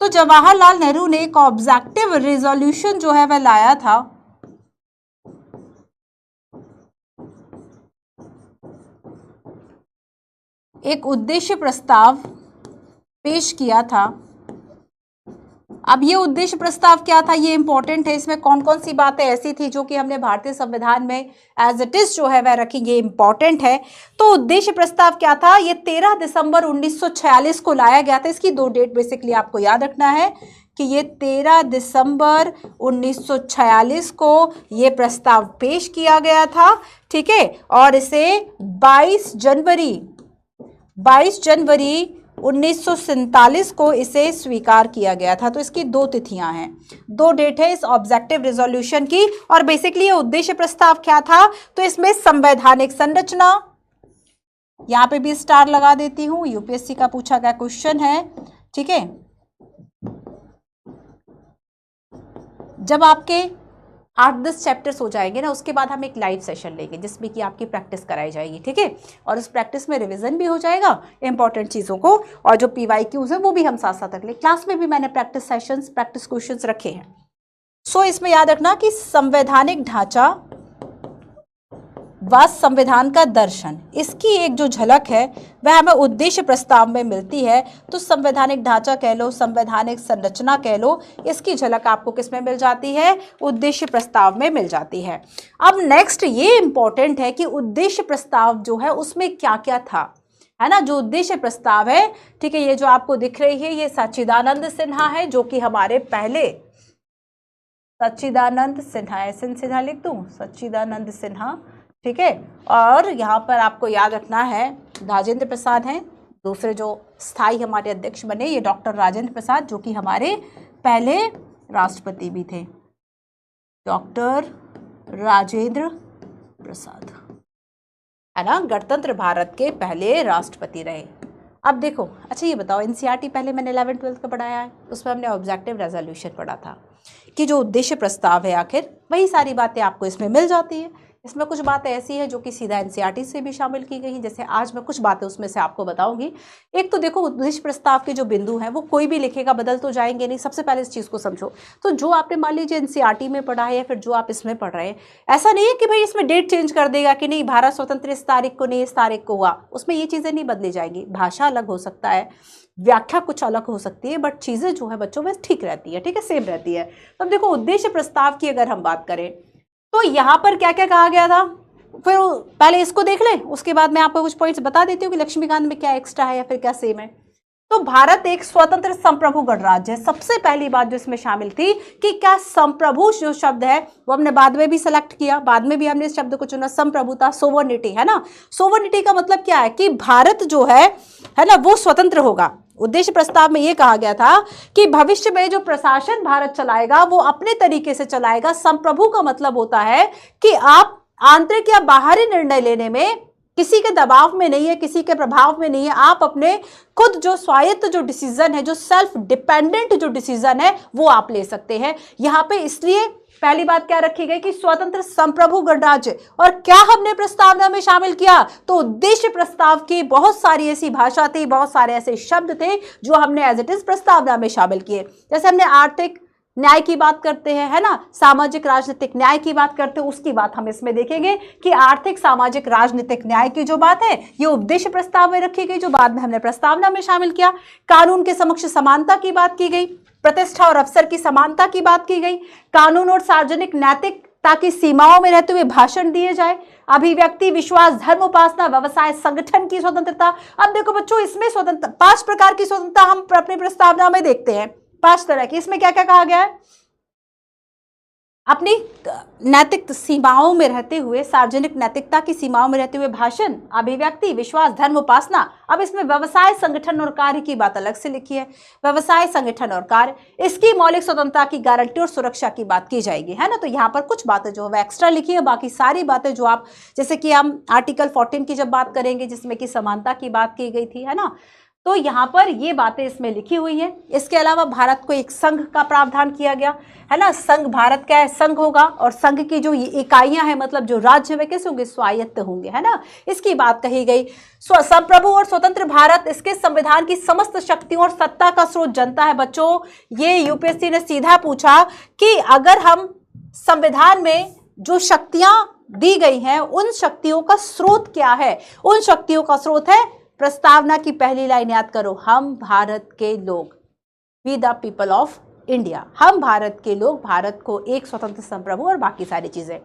Speaker 1: तो जवाहरलाल नेहरू ने एक ऑब्जेक्टिव रेजोल्यूशन जो है वह लाया था। एक उद्देश्य प्रस्ताव पेश किया था। अब ये उद्देश्य प्रस्ताव क्या था, ये इंपॉर्टेंट है। इसमें कौन कौन सी बातें ऐसी थी जो कि हमने भारतीय संविधान में एज इट इज जो है वह रखी, ये इंपॉर्टेंट है। तो उद्देश्य प्रस्ताव क्या था, ये 13 दिसंबर 1946 को लाया गया था। इसकी 2 डेट बेसिकली आपको याद रखना है कि ये 13 दिसंबर 1946 को ये प्रस्ताव पेश किया गया था, ठीक है, और इसे 22 जनवरी 1947 को इसे स्वीकार किया गया था। तो इसकी दो तिथियां हैं, दो डेट है इस ऑब्जेक्टिव रेजोल्यूशन की। और बेसिकली ये उद्देश्य प्रस्ताव क्या था, तो इसमें संवैधानिक संरचना, यहां पे भी स्टार लगा देती हूं, यूपीएससी का पूछा गया क्वेश्चन है, ठीक है। जब आपके 8-10 चैप्टर्स हो जाएंगे ना, उसके बाद हम एक लाइव सेशन लेंगे जिसमें कि आपकी प्रैक्टिस कराई जाएगी, ठीक है, और उस प्रैक्टिस में रिवीजन भी हो जाएगा इंपॉर्टेंट चीज़ों को, और जो PYQs है वो भी हम साथ साथ रख लें। क्लास में भी मैंने प्रैक्टिस सेशंस, प्रैक्टिस क्वेश्चंस रखे हैं। सो इसमें याद रखना कि संवैधानिक ढांचा व संविधान का दर्शन, इसकी एक जो झलक है वह हमें उद्देश्य प्रस्ताव में मिलती है। तो संवैधानिक ढांचा कह लो, संवैधानिक संरचना कह लो, इसकी झलक आपको किस में मिल जाती है, उद्देश्य प्रस्ताव में मिल जाती है। अब नेक्स्ट ये इंपॉर्टेंट है कि उद्देश्य प्रस्ताव जो है उसमें क्या क्या था, है ना। जो उद्देश्य प्रस्ताव है, ठीक है, ये जो आपको दिख रही है ये सच्चिदानंद सिन्हा है, जो कि हमारे पहले सच्चिदानंद सिन्हा, ऐसे सिन्हा लिख दूं, सच्चिदानंद सिन्हा, ठीक है। और यहाँ पर आपको याद रखना है राजेंद्र प्रसाद हैं, दूसरे जो स्थायी हमारे अध्यक्ष बने ये डॉक्टर राजेंद्र प्रसाद, जो कि हमारे पहले राष्ट्रपति भी थे, डॉक्टर राजेंद्र प्रसाद, है ना, गणतंत्र भारत के पहले राष्ट्रपति रहे। अब देखो, अच्छा ये बताओ, एनसीईआरटी पहले मैंने 11th-12th का पढ़ाया है, उसमें हमने ऑब्जेक्टिव रेजोल्यूशन पढ़ा था कि जो उद्देश्य प्रस्ताव है आखिर वही सारी बातें आपको इसमें मिल जाती है। इसमें कुछ बातें ऐसी है जो कि सीधा एनसीईआरटी से भी शामिल की गई हैं, जैसे आज मैं कुछ बातें उसमें से आपको बताऊंगी। एक तो देखो, उद्देश्य प्रस्ताव के जो बिंदु हैं वो कोई भी लिखेगा, बदल तो जाएंगे नहीं। सबसे पहले इस चीज़ को समझो, तो जो आपने मान लीजिए एनसीईआरटी में पढ़ा है या फिर जो आप इसमें पढ़ रहे हैं, ऐसा नहीं है कि भाई इसमें डेट चेंज कर देगा कि नहीं भारत स्वतंत्र इस तारीख को नहीं इस तारीख को हुआ, उसमें ये चीज़ें नहीं बदली जाएंगी। भाषा अलग हो सकता है, व्याख्या कुछ अलग हो सकती है, बट चीज़ें जो है बच्चों में ठीक रहती है, ठीक है, सेम रहती है। तो अब देखो, उद्देश्य प्रस्ताव की अगर हम बात करें तो यहाँ पर क्या क्या कहा गया था, फिर पहले इसको देख लें, उसके बाद मैं आपको कुछ पॉइंट्स बता देती हूँ कि लक्ष्मीकांत में क्या एक्स्ट्रा है या फिर क्या सेम है। तो भारत एक स्वतंत्र संप्रभु गणराज्य है। सबसे पहली बात जो इसमें शामिल थी कि क्या संप्रभु जो शब्द है वो हमने बाद में भी सेलेक्ट किया, बाद में भी हमने इस शब्द को चुना, संप्रभुता, सोवर्निटी, है ना। सोवर्निटी का मतलब क्या है कि भारत जो है ना, वो स्वतंत्र होगा। उद्देश्य प्रस्ताव में यह कहा गया था कि भविष्य में जो प्रशासन भारत चलाएगा वो अपने तरीके से चलाएगा। संप्रभु का मतलब होता है कि आप आंतरिक या बाहरी निर्णय लेने में किसी के दबाव में नहीं है, किसी के प्रभाव में नहीं है, आप अपने खुद जो स्वायत्त जो डिसीजन है, जो सेल्फ डिपेंडेंट जो डिसीजन है वो आप ले सकते हैं। यहाँ पे इसलिए पहली बात क्या रखी गई कि स्वतंत्र संप्रभु गणराज्य। और क्या हमने प्रस्तावना में शामिल किया, तो उद्देश्य प्रस्ताव की बहुत सारी ऐसी भाषा थी, बहुत सारे ऐसे शब्द थे जो हमने एज इट इज प्रस्तावना में शामिल किए। जैसे हमने आर्थिक न्याय की बात करते हैं, है ना, सामाजिक राजनीतिक न्याय की बात करते हैं, उसकी बात हम इसमें देखेंगे कि आर्थिक सामाजिक राजनीतिक न्याय की जो बात है ये उद्देश्य प्रस्ताव में रखी गई, जो बाद में हमने प्रस्तावना में शामिल किया। कानून के समक्ष समानता की बात की गई, प्रतिष्ठा और अवसर की समानता की बात की गई, कानून और सार्वजनिक नैतिकता की सीमाओं में रहते हुए भाषण दिए जाए, अभिव्यक्ति, विश्वास, धर्म उपासना, व्यवसाय, संगठन की स्वतंत्रता। अब देखो बच्चों, इसमें स्वतंत्रता, 5 प्रकार की स्वतंत्रता हम अपनी प्रस्तावना में देखते हैं, 5 तरह की। इसमें क्या क्या कहा गया है, अपनी नैतिक सीमाओं में रहते हुए, सार्वजनिक नैतिकता की सीमाओं में रहते हुए भाषण, अभिव्यक्ति, विश्वास, धर्म उपासना। अब इसमें व्यवसाय, संगठन और कार्य की बात अलग से लिखी है। व्यवसाय, संगठन और कार्य, इसकी मौलिक स्वतंत्रता की गारंटी और सुरक्षा की बात की जाएगी, है ना। तो यहाँ पर कुछ बातें जो है एक्स्ट्रा लिखी है, बाकी सारी बातें जो आप, जैसे कि हम आर्टिकल 14 की जब बात करेंगे जिसमें कि समानता की बात की गई थी, है ना, तो यहाँ पर ये बातें इसमें लिखी हुई हैं। इसके अलावा भारत को एक संघ का प्रावधान किया गया, है ना। संघ, भारत क्या है, संघ होगा, और संघ की जो इकाइयां हैं, मतलब जो राज्य वे कैसे होंगे, स्वायत्त होंगे, है ना, इसकी बात कही गई। संप्रभु और स्वतंत्र भारत, इसके संविधान की समस्त शक्तियों और सत्ता का स्रोत जनता है। बच्चों, ये यूपीएससी ने सीधा पूछा कि अगर हम संविधान में जो शक्तियां दी गई हैं उन शक्तियों का स्रोत क्या है, उन शक्तियों का स्रोत है, प्रस्तावना की पहली लाइन याद करो, हम भारत के लोग, we the people of India, हम भारत के लोग, भारत को एक स्वतंत्र संप्रभु और बाकी सारी चीजें।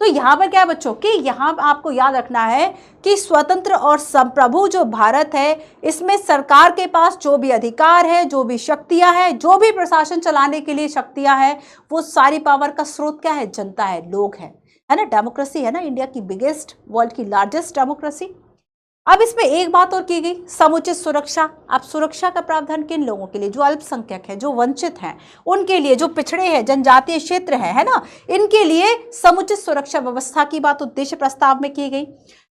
Speaker 1: तो यहाँ पर क्या है बच्चों कि यहाँ आपको याद रखना है कि स्वतंत्र और संप्रभु जो भारत है, इसमें सरकार के पास जो भी अधिकार है, जो भी शक्तियां है, जो भी प्रशासन चलाने के लिए शक्तियां है, वो सारी पावर का स्रोत क्या है? जनता है, लोग है ना। डेमोक्रेसी है ना, इंडिया की बिगेस्ट, वर्ल्ड की लार्जेस्ट डेमोक्रेसी। अब इसमें एक बात और की गई, समुचित सुरक्षा। अब सुरक्षा का प्रावधान किन लोगों के लिए? जो अल्पसंख्यक है, जो वंचित हैं, उनके लिए, जो पिछड़े हैं, जनजातीय क्षेत्र है ना, इनके लिए समुचित सुरक्षा व्यवस्था की बात उद्देश्य प्रस्ताव में की गई।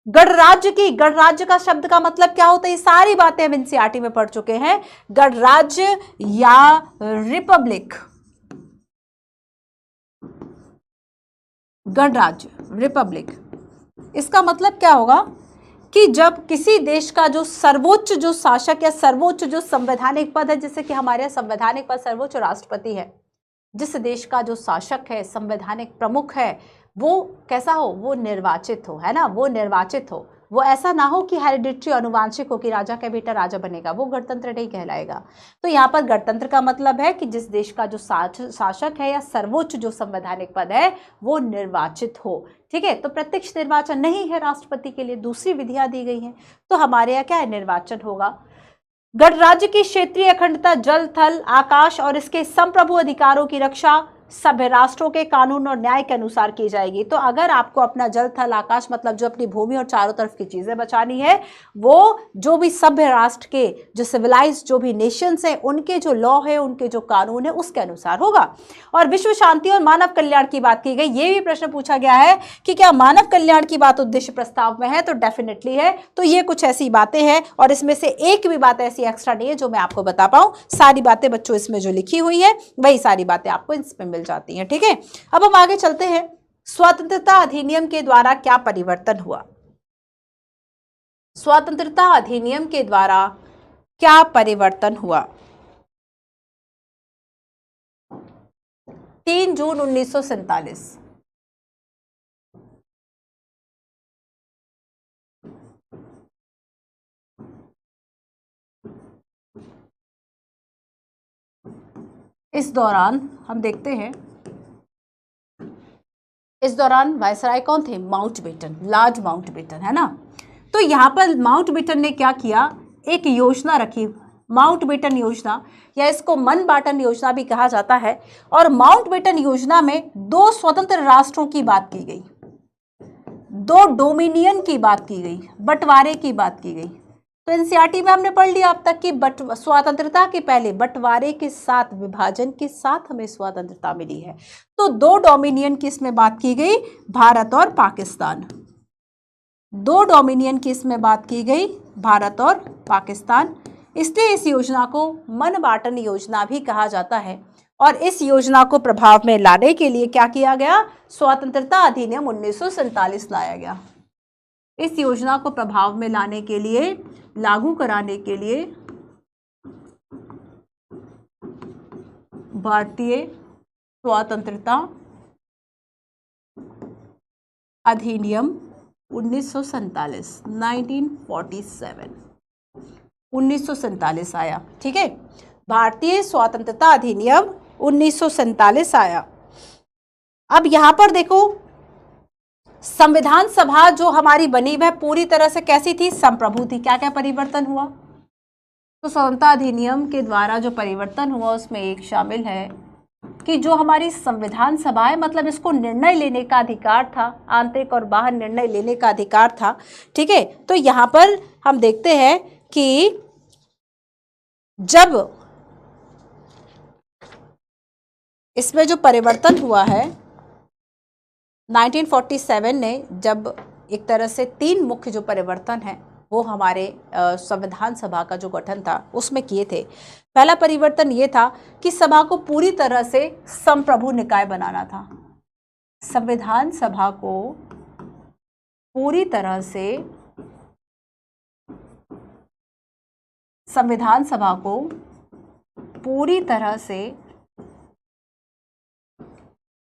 Speaker 1: गणराज्य की, गणराज्य का शब्द का मतलब क्या होता है? ये सारी बातें हम एनसीईआरटी में पढ़ चुके हैं। गणराज्य या रिपब्लिक, गणराज्य, रिपब्लिक, इसका मतलब क्या होगा कि जब किसी देश का जो सर्वोच्च जो शासक या सर्वोच्च जो संवैधानिक पद है, जैसे कि हमारे यहाँ संवैधानिक पद सर्वोच्च राष्ट्रपति है, जिस देश का जो शासक है, संवैधानिक प्रमुख है, वो कैसा हो? वो निर्वाचित हो, है ना, वो निर्वाचित हो। वो ऐसा ना हो कि हेरिडिटरी, अनुवांशिक हो कि राजा का बेटा राजा बनेगा, वो गणतंत्र नहीं कहलाएगा। तो यहाँ पर गणतंत्र का मतलब है कि जिस देश का जो शासक है या सर्वोच्च जो संवैधानिक पद है वो निर्वाचित हो। ठीक है, तो प्रत्यक्ष निर्वाचन नहीं है राष्ट्रपति के लिए, दूसरी विधियां दी गई हैं। तो हमारे यहाँ क्या है? निर्वाचन होगा। गणराज्य की क्षेत्रीय अखंडता, जल, थल, आकाश और इसके संप्रभु अधिकारों की रक्षा सभ्य राष्ट्रों के कानून और न्याय के अनुसार की जाएगी। तो अगर आपको अपना जल, थल, आकाश मतलब जो अपनी भूमि और चारों तरफ की चीजें बचानी है, वो जो भी सभ्य राष्ट्र के, जो सिविलाइज्ड जो भी नेशंस हैं, उनके जो लॉ है, उनके जो कानून है, उसके अनुसार होगा। और विश्व शांति और मानव कल्याण की बात की गई। ये भी प्रश्न पूछा गया है कि क्या मानव कल्याण की बात उद्देश्य प्रस्ताव में है? तो डेफिनेटली है। तो ये कुछ ऐसी बातें हैं और इसमें से एक भी बात ऐसी एक्स्ट्रा नहीं है जो मैं आपको बता पाऊं। सारी बातें बच्चों इसमें जो लिखी हुई है वही सारी बातें आपको इसमें मिल जाती हैं। ठीक है, अब हम आगे चलते हैं। स्वतंत्रता अधिनियम के द्वारा क्या परिवर्तन हुआ? स्वतंत्रता अधिनियम के द्वारा क्या परिवर्तन हुआ? 3 जून 1947। इस दौरान हम देखते हैं, इस दौरान वायसराय कौन थे? माउंटबेटन, लॉर्ड माउंटबेटन, है ना। तो यहाँ पर माउंटबेटन ने क्या किया? एक योजना रखी, माउंटबेटन योजना, या इसको मनबाटन योजना भी कहा जाता है। और माउंटबेटन योजना में 2 स्वतंत्र राष्ट्रों की बात की गई, 2 डोमिनियन की बात की गई, बंटवारे की बात की गई। तो एनसीईआरटी में हमने पढ़ लिया अब तक कि स्वतंत्रता के पहले बंटवारे के साथ, विभाजन के साथ हमें स्वतंत्रता मिली है। तो 2 डोमिनियन की इसमें बात की गई, भारत और पाकिस्तान। 2 डोमिनियन की इसमें बात की गई, भारत और पाकिस्तान। इसलिए इस योजना को मनबाटन योजना भी कहा जाता है। और इस योजना को प्रभाव में लाने के लिए क्या किया गया? स्वतंत्रता अधिनियम 1947 लाया गया। इस योजना को प्रभाव में लाने के लिए, लागू कराने के लिए भारतीय स्वतंत्रता अधिनियम 1947, 1947 आया। ठीक है, भारतीय स्वतंत्रता अधिनियम 1947 आया। अब यहां पर देखो, संविधान सभा जो हमारी बनी वह पूरी तरह से कैसी थी? संप्रभु थी। क्या क्या परिवर्तन हुआ? तो स्वतंत्रता अधिनियम के द्वारा जो परिवर्तन हुआ उसमें एक शामिल है कि जो हमारी संविधान सभा है, मतलब इसको निर्णय लेने का अधिकार था, आंतरिक और बाहर निर्णय लेने का अधिकार था। ठीक है, तो यहां पर हम देखते हैं कि जब इसमें जो परिवर्तन हुआ है 1947 ने, जब एक तरह से 3 मुख्य जो परिवर्तन है वो हमारे संविधान सभा का जो गठन था उसमें किए थे। पहला परिवर्तन ये था कि सभा को पूरी तरह से संप्रभु निकाय बनाना था। संविधान सभा को पूरी तरह से, संविधान सभा को पूरी तरह से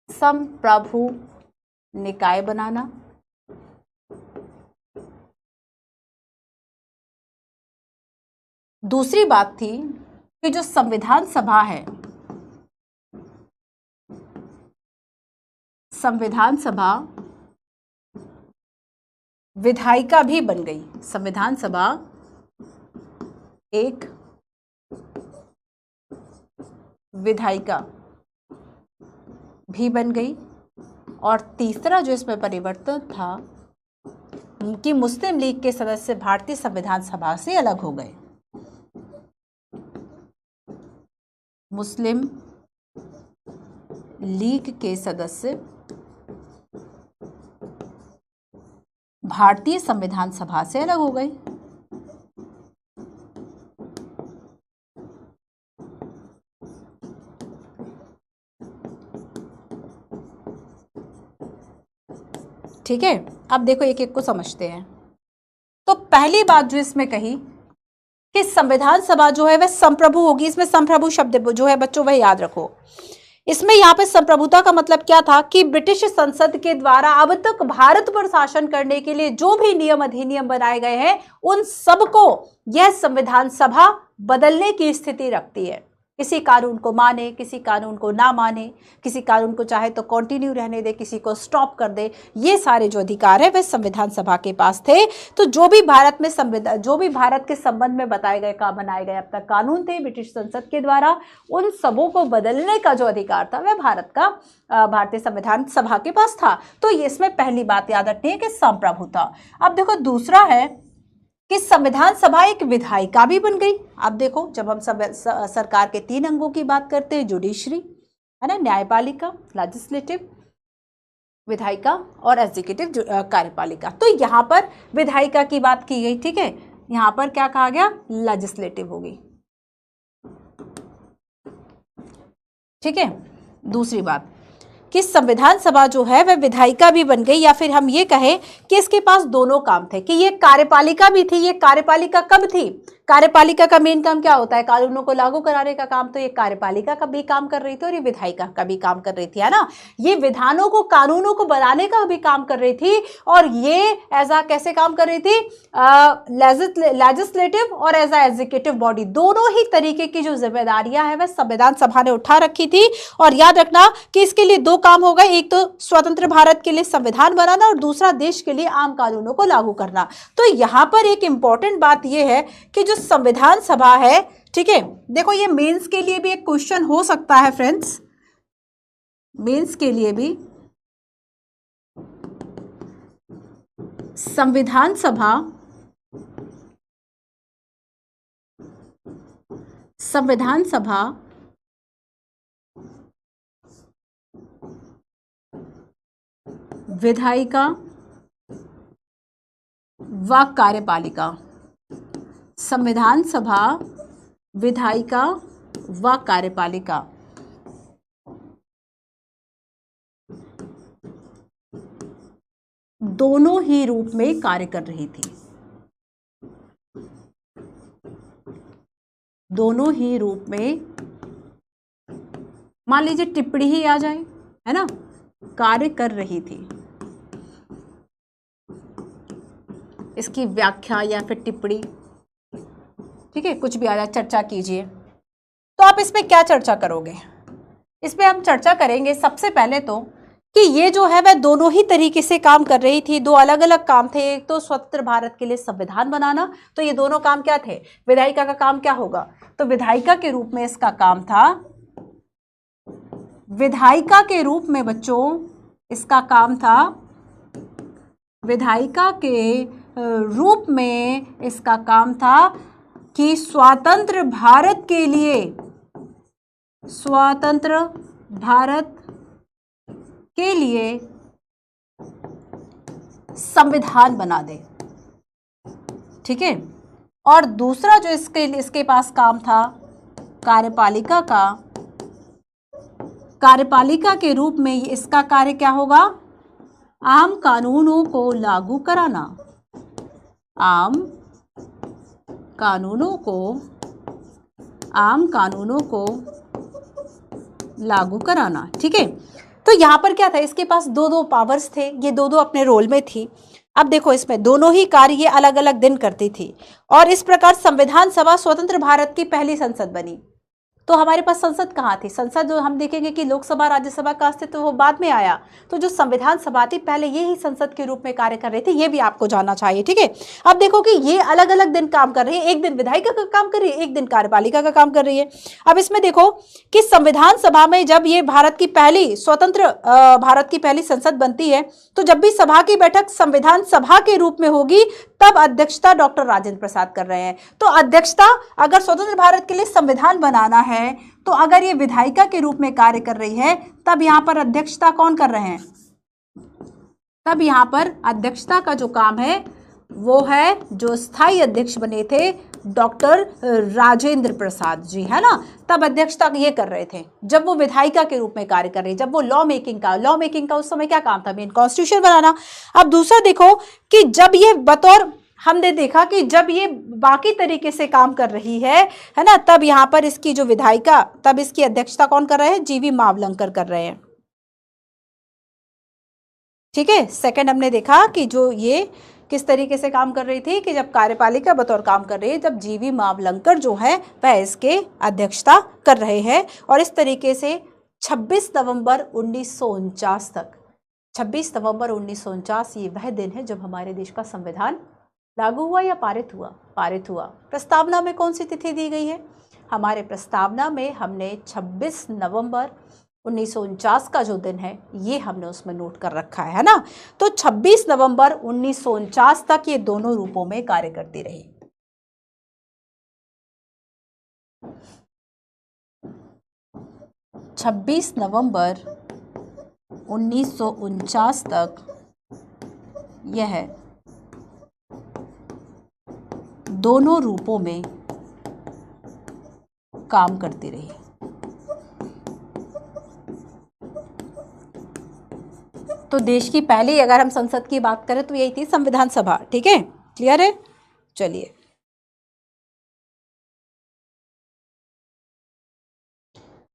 Speaker 1: संप्रभु निकाय बनाना। दूसरी बात थी कि जो संविधान सभा है, संविधान सभा विधायिका भी बन गई। संविधान सभा एक विधायिका भी बन गई। और तीसरा जो इसमें परिवर्तन था कि मुस्लिम लीग के सदस्य भारतीय संविधान सभा से अलग हो गए। मुस्लिम लीग के सदस्य भारतीय संविधान सभा से अलग हो गए। ठीक है, अब देखो एक एक को समझते हैं। तो पहली बात जो इसमें कही कि संविधान सभा जो है वह संप्रभु होगी। इसमें संप्रभु शब्द जो है बच्चों वह याद रखो। इसमें यहाँ पे संप्रभुता का मतलब क्या था कि ब्रिटिश संसद के द्वारा अब तक भारत पर शासन करने के लिए जो भी नियम अधिनियम बनाए गए हैं उन सबको यह संविधान सभा बदलने की स्थिति रखती है। किसी कानून को माने, किसी कानून को ना माने, किसी कानून को चाहे तो कंटिन्यू रहने दे, किसी को स्टॉप कर दे, ये सारे जो अधिकार है वह संविधान सभा के पास थे। तो जो भी भारत के संबंध में बनाए गए अब तक कानून थे ब्रिटिश संसद के द्वारा, उन सबों को बदलने का जो अधिकार था वह भारतीय संविधान सभा के पास था। तो इसमें पहली बात याद रखनी है कि संप्रभुता। अब देखो दूसरा है कि संविधान सभा एक विधायिका भी बन गई। अब देखो जब हम सरकार के 3 अंगों की बात करते हैं, जुडिशरी है ना, न्यायपालिका लेजिस्लेटिव विधायिका और एग्जीक्यूटिव कार्यपालिका, तो यहाँ पर विधायिका की बात की गई। ठीक है, यहाँ पर क्या कहा गया, लेजिस्लेटिव होगी। ठीक है, दूसरी बात कि संविधान सभा जो है वह विधायिका भी बन गई, या फिर हम ये कहें कि इसके पास दोनों काम थे कि ये कार्यपालिका भी थी। ये कार्यपालिका कब थी, कार्यपालिका का मेन काम क्या होता है, कानूनों को लागू कराने का काम, तो ये कार्यपालिका का भी काम कर रही थी और ये विधायिका का भी काम कर रही थी, है ना। ये विधानों को, कानूनों को बनाने का भी काम कर रही थी और ये ऐसा कैसे काम कर रही थी, लेजिस्लेटिव और एज अ एग्जीक्यूटिव बॉडी, दोनों ही तरीके की जो जिम्मेदारियां हैं वह संविधान सभा ने उठा रखी थी। और याद रखना कि इसके लिए 2 काम होगा, एक तो स्वतंत्र भारत के लिए संविधान बनाना और दूसरा देश के लिए आम कानूनों को लागू करना। तो यहां पर एक इंपॉर्टेंट बात यह है कि जो संविधान सभा है, ठीक है, देखो ये मेंस के लिए भी एक क्वेश्चन हो सकता है फ्रेंड्स, मेंस के लिए भी संविधान सभा विधायिका व कार्यपालिका, संविधान सभा विधायिका व कार्यपालिका दोनों ही रूप में कार्य कर रही थी। दोनों ही रूप में, मान लीजिए टिप्पणी ही आ जाए, है ना, कार्य कर रही थी। इसकी व्याख्या या फिर टिप्पणी, ठीक है, कुछ भी आ जाए, चर्चा कीजिए। तो आप इसमें क्या चर्चा करोगे, इसमें हम चर्चा करेंगे सबसे पहले तो कि ये जो है वह दोनों ही तरीके से काम कर रही थी। 2 अलग अलग काम थे, एक तो स्वतंत्र भारत के लिए संविधान बनाना, तो ये दोनों काम क्या थे, विधायिका का काम क्या होगा, तो विधायिका के रूप में इसका काम था, विधायिका के रूप में बच्चों इसका काम था, विधायिका के रूप में इसका काम था कि स्वतंत्र भारत के लिए, स्वतंत्र भारत के लिए संविधान बना दे। ठीक है, और दूसरा जो इसके पास काम था कार्यपालिका का, कार्यपालिका के रूप में इसका कार्य क्या होगा, आम कानूनों को लागू कराना, आम कानूनों को लागू कराना। ठीक है, तो यहां पर क्या था, इसके पास 2 पावर्स थे, ये 2 अपने रोल में थी। अब देखो इसमें दोनों ही कार्य ये अलग अलग दिन करती थी और इस प्रकार संविधान सभा स्वतंत्र भारत की पहली संसद बनी। तो हमारे पास संसद कहाँ थी? संसद जो हम देखेंगे कि लोकसभा राज्यसभा का अस्तित्व वो बाद में आया, तो जो संविधान सभा थी पहले ये ही संसद के रूप में कार्य कर रही थी, ये भी आपको जानना चाहिए, ठीक है। अब देखो कि ये अलग अलग दिन काम कर रही है, एक दिन विधायिका का काम कर रही है, एक दिन कार्यपालिका का काम कर रही है। अब इसमें देखो कि संविधान सभा में जब ये भारत की पहली स्वतंत्र भारत की पहली संसद बनती है, तो जब भी सभा की बैठक संविधान सभा के रूप में होगी तब अध्यक्षता डॉक्टर राजेंद्र प्रसाद कर रहे हैं। तो अध्यक्षता अगर स्वतंत्र भारत के लिए संविधान बनाना है, तो अगर ये विधायिका के रूप में कार्य कर रही है, तब यहां पर अध्यक्षता कौन कर रहे हैं? तब यहां पर अध्यक्षता का जो काम है वो है जो स्थायी अध्यक्ष बने थे डॉक्टर राजेंद्र प्रसाद जी, है ना। तब अध्यक्षता ये कर रहे थे जब वो विधायिका के रूप में कार्य कर रहे, जब वो लॉ मेकिंग का उस समय क्या काम था? मेन कॉन्स्टिट्यूशन बनाना। अब दूसरा देखो कि जब ये बतौर हमने देखा कि जब ये बाकी तरीके से काम कर रही है ना, तब यहाँ पर इसकी जो विधायिका, तब इसकी अध्यक्षता कौन कर रहे हैं? जीवी मावलंकर कर रहे हैं, ठीक है। सेकंड हमने देखा कि जो ये किस तरीके से काम कर रही थी कि जब कार्यपालिका बतौर काम कर रही है, जब जीवी मावलंकर जो है वह इसके अध्यक्षता कर रहे हैं। और इस तरीके से 26 नवंबर 1949 तक, 26 नवंबर 1949 ये वह दिन है जब हमारे देश का संविधान लागू हुआ या पारित हुआ? पारित हुआ। प्रस्तावना में कौन सी तिथि दी गई है? हमारे प्रस्तावना में हमने 26 नवंबर 1949 का जो दिन है ये हमने उसमें नोट कर रखा है ना। तो 26 नवंबर 1949 तक ये दोनों रूपों में कार्य करती रही। छब्बीस नवंबर 1949 तक यह दोनों रूपों में काम करती रही। तो देश की पहली अगर हम संसद की बात करें तो यही थी संविधान सभा, ठीक है, क्लियर है। चलिए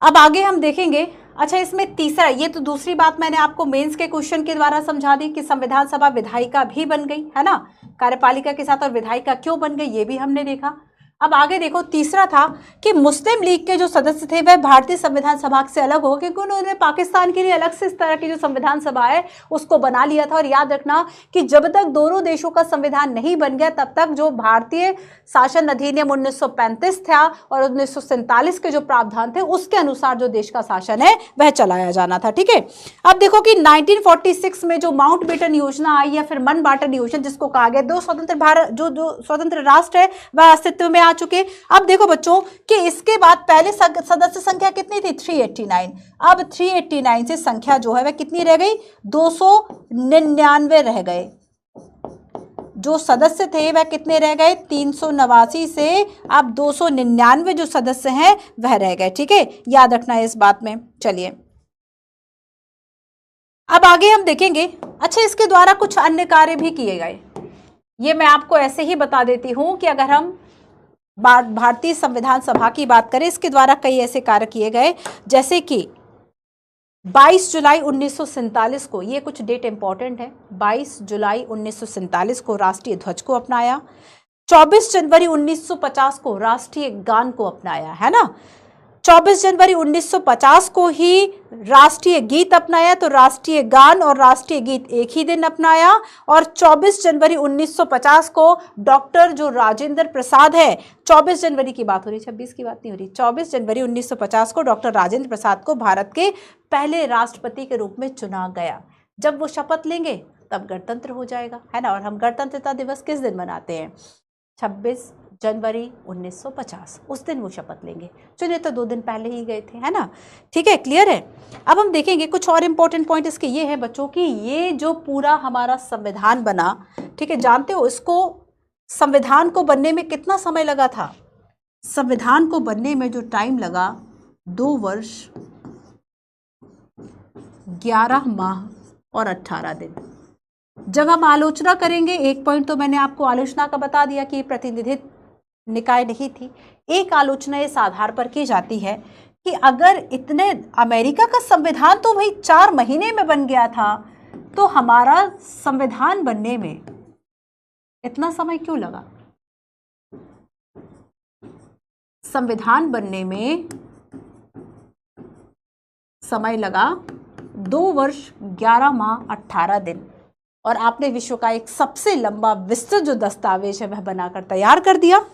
Speaker 1: अब आगे हम देखेंगे। अच्छा, इसमें तीसरा, ये तो दूसरी बात मैंने आपको मेंस के क्वेश्चन के द्वारा समझा दी कि संविधान सभा विधायिका भी बन गई, है ना, कार्यपालिका के साथ। और विधायिका क्यों बन गई ये भी हमने देखा। अब आगे देखो, तीसरा था कि मुस्लिम लीग के जो सदस्य थे वह भारतीय संविधान सभा से अलग हो, क्योंकि उन्होंने पाकिस्तान के लिए अलग से इस तरह की जो संविधान सभा है उसको बना लिया था। और याद रखना कि जब तक दोनों देशों का संविधान नहीं बन गया तब तक जो भारतीय शासन अधिनियम 1935 था और 1947 के जो प्रावधान थे उसके अनुसार जो देश का शासन है वह चलाया जाना था, ठीक है। अब देखो कि 1946 में जो माउंटबेटन योजना आई या फिर मन बाटन योजना जिसको कहा गया, दो स्वतंत्र भारत जो स्वतंत्र राष्ट्र है वह अस्तित्व में आ चुके। अब देखो बच्चों कि इसके बाद पहले सदस्य संख्या कितनी थी? 389। अब 389 से संख्या जो है वह कितनी रह गई? 299 रह गए। जो सदस्य थे वह कितने रह गए? 389 से अब 299 जो सदस्य हैं वह रह गए, ठीक है, याद रखना है इस बात में। चलिए अब आगे हम देखेंगे। अच्छा, इसके द्वारा कुछ अन्य कार्य भी किए गए, ये मैं आपको ऐसे ही बता देती हूं कि अगर हम भारतीय संविधान सभा की बात करें, इसके द्वारा कई ऐसे कार्य किए गए, जैसे कि 22 जुलाई 1947 को, ये कुछ डेट इंपॉर्टेंट है, 22 जुलाई 1947 को राष्ट्रीय ध्वज को अपनाया। 24 जनवरी 1950 को राष्ट्रीय गान को अपनाया, है ना। 24 जनवरी 1950 को ही राष्ट्रीय गीत अपनाया, तो राष्ट्रीय गान और राष्ट्रीय गीत एक ही दिन अपनाया। और 24 जनवरी 1950 को डॉक्टर जो राजेंद्र प्रसाद है, 24 जनवरी की बात हो रही, 26 की बात नहीं हो रही, 24 जनवरी 1950 को डॉक्टर राजेंद्र प्रसाद को भारत के पहले राष्ट्रपति के रूप में चुना गया। जब वो शपथ लेंगे तब गणतंत्र हो जाएगा, है ना। और हम गणतंत्रता दिवस किस दिन मनाते हैं? 26 जनवरी 1950, उस दिन वो शपथ लेंगे। चलिए, तो 2 दिन पहले ही गए थे, है ना, ठीक है, क्लियर है। अब हम देखेंगे कुछ और इंपॉर्टेंट पॉइंट इसके ये है बच्चों कि ये जो पूरा हमारा संविधान बना, ठीक है, जानते हो इसको संविधान को बनने में कितना समय लगा था? संविधान को बनने में जो टाइम लगा 2 वर्ष 11 माह और 18 दिन। जब हम आलोचना करेंगे, एक पॉइंट तो मैंने आपको आलोचना का बता दिया कि प्रतिनिधित्व निकाय नहीं थी। एक आलोचना इस आधार पर की जाती है कि अगर इतने अमेरिका का संविधान तो भाई 4 महीने में बन गया था, तो हमारा संविधान बनने में इतना समय क्यों लगा? संविधान बनने में समय लगा 2 वर्ष 11 माह 18 दिन, और आपने विश्व का एक सबसे लंबा विस्तृत जो दस्तावेज है वह बनाकर तैयार कर दिया,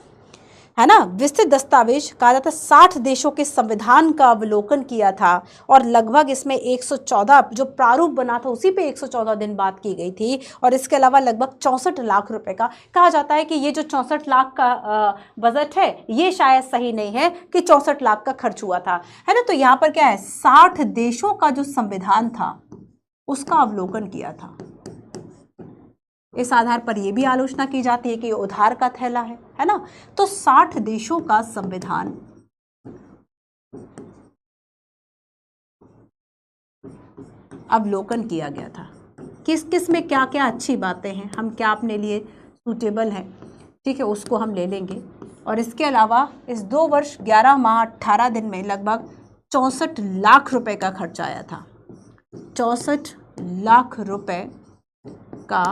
Speaker 1: है ना। विस्तृत दस्तावेज कहा जाता है, 60 देशों के संविधान का अवलोकन किया था, और लगभग इसमें 114 जो प्रारूप बना था उसी पे 114 दिन बात की गई थी, और इसके अलावा लगभग 64 लाख रुपए का, कहा जाता है कि ये जो 64 लाख का बजट है ये शायद सही नहीं है कि 64 लाख का खर्च हुआ था, है ना। तो यहाँ पर क्या है, 60 देशों का जो संविधान था उसका अवलोकन किया था। इस आधार पर यह भी आलोचना की जाती है कि उधार का थैला है ना। तो 60 देशों का संविधान अवलोकन किया गया था, किस किस में क्या क्या अच्छी बातें हैं, हम क्या अपने लिए सूटेबल है, ठीक है, उसको हम ले लेंगे। और इसके अलावा इस 2 वर्ष 11 माह 18 दिन में लगभग 64 लाख रुपए का खर्च आया था। 64 लाख रुपए का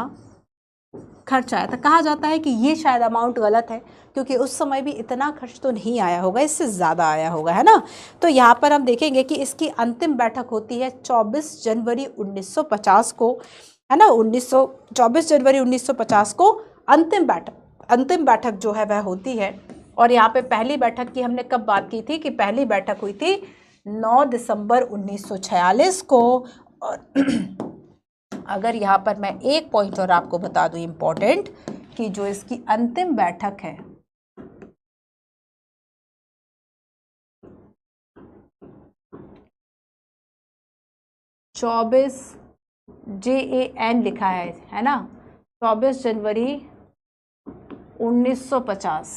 Speaker 1: खर्च आया था। कहा जाता है कि ये शायद अमाउंट गलत है, क्योंकि उस समय भी इतना खर्च तो नहीं आया होगा, इससे ज़्यादा आया होगा, है ना। तो यहाँ पर हम देखेंगे कि इसकी अंतिम बैठक होती है 24 जनवरी 1950 को, है ना। 24 जनवरी 1950 को अंतिम बैठक जो है वह होती है। और यहाँ पे पहली बैठक की हमने कब बात की थी कि पहली बैठक हुई थी 9 दिसंबर 1946 को। और अगर यहाँ पर मैं एक पॉइंट और आपको बता दूं इम्पोर्टेंट, कि जो इसकी अंतिम बैठक है JAN लिखा है ना, 24 जनवरी 1950।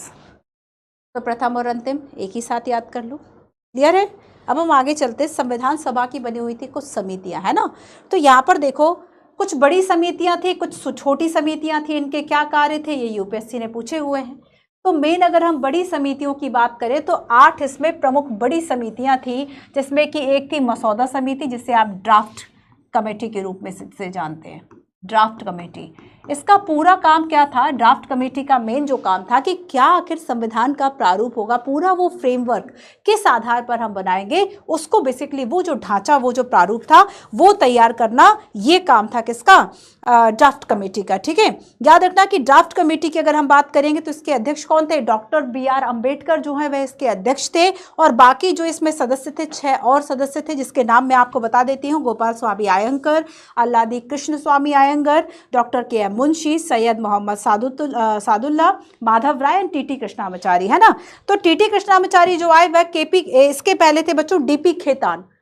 Speaker 1: तो प्रथम और अंतिम एक ही साथ याद कर लो, क्लियर है। अब हम आगे चलते, संविधान सभा की बनी हुई थी कुछ समितियां, है ना। तो यहाँ पर देखो, कुछ बड़ी समितियां थी, कुछ छोटी समितियां थी, इनके क्या कार्य थे ये यूपीएससी ने पूछे हुए हैं। तो मेन अगर हम बड़ी समितियों की बात करें तो 8 इसमें प्रमुख बड़ी समितियां थी, जिसमें कि एक थी मसौदा समिति, जिसे आप ड्राफ्ट कमेटी के रूप में से जानते हैं, ड्राफ्ट कमेटी। इसका पूरा काम क्या था, ड्राफ्ट कमेटी का मेन जो काम था कि क्या आखिर संविधान का प्रारूप होगा, पूरा वो फ्रेमवर्क किस आधार पर हम बनाएंगे, उसको बेसिकली वो जो ढांचा, वो जो प्रारूप था वो तैयार करना, ये काम था किसका, ड्राफ्ट कमेटी का, ठीक है। याद रखना कि ड्राफ्ट कमेटी की अगर हम बात करेंगे तो इसके अध्यक्ष कौन थे, डॉक्टर BR अम्बेडकर जो है वह इसके अध्यक्ष थे, और बाकी जो इसमें सदस्य थे 6 और सदस्य थे, जिसके नाम मैं आपको बता देती हूँ, Gopal Swami Ayyangar, Alladi Krishna Swami Ayyangar, doctor KM Munshi, Syed Mohammad Saadulla, Madhav Rai and TT Krishnamachari, है ना। तो TT कृष्णामाचारी जो आए वह इसके पहले थे बच्चों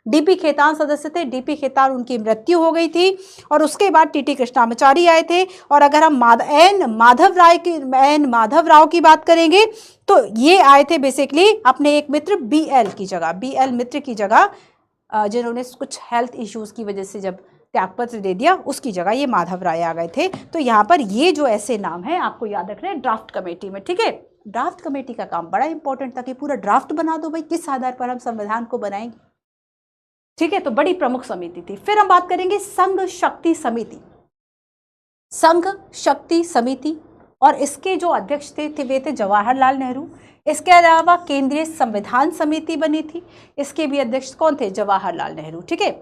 Speaker 1: DP खेतान सदस्य थे। DP खेतान उनकी मृत्यु हो गई थी, और उसके बाद TT कृष्णामाचारी आए थे। और अगर हम माधव राव की बात करेंगे तो ये आए थे बेसिकली अपने एक मित्र BL मित्र की जगह, जिन्होंने कुछ हेल्थ इश्यूज की वजह से जब त्यागपत्र दे दिया, उसकी जगह ये माधव राय आ गए थे। तो यहाँ पर ये जो ऐसे नाम है आपको याद रखने हैं ड्राफ्ट कमेटी में, ठीक है। ड्राफ्ट कमेटी का काम बड़ा इंपॉर्टेंट था कि पूरा ड्राफ्ट बना दो भाई, किस आधार पर हम संविधान को बनाएंगे, ठीक है। तो बड़ी प्रमुख समिति थी। फिर हम बात करेंगे संघ शक्ति समिति, और इसके जो अध्यक्ष थे वे थे जवाहरलाल नेहरू। इसके अलावा केंद्रीय संविधान समिति बनी थी, इसके भी अध्यक्ष कौन थे, जवाहरलाल नेहरू, ठीक है।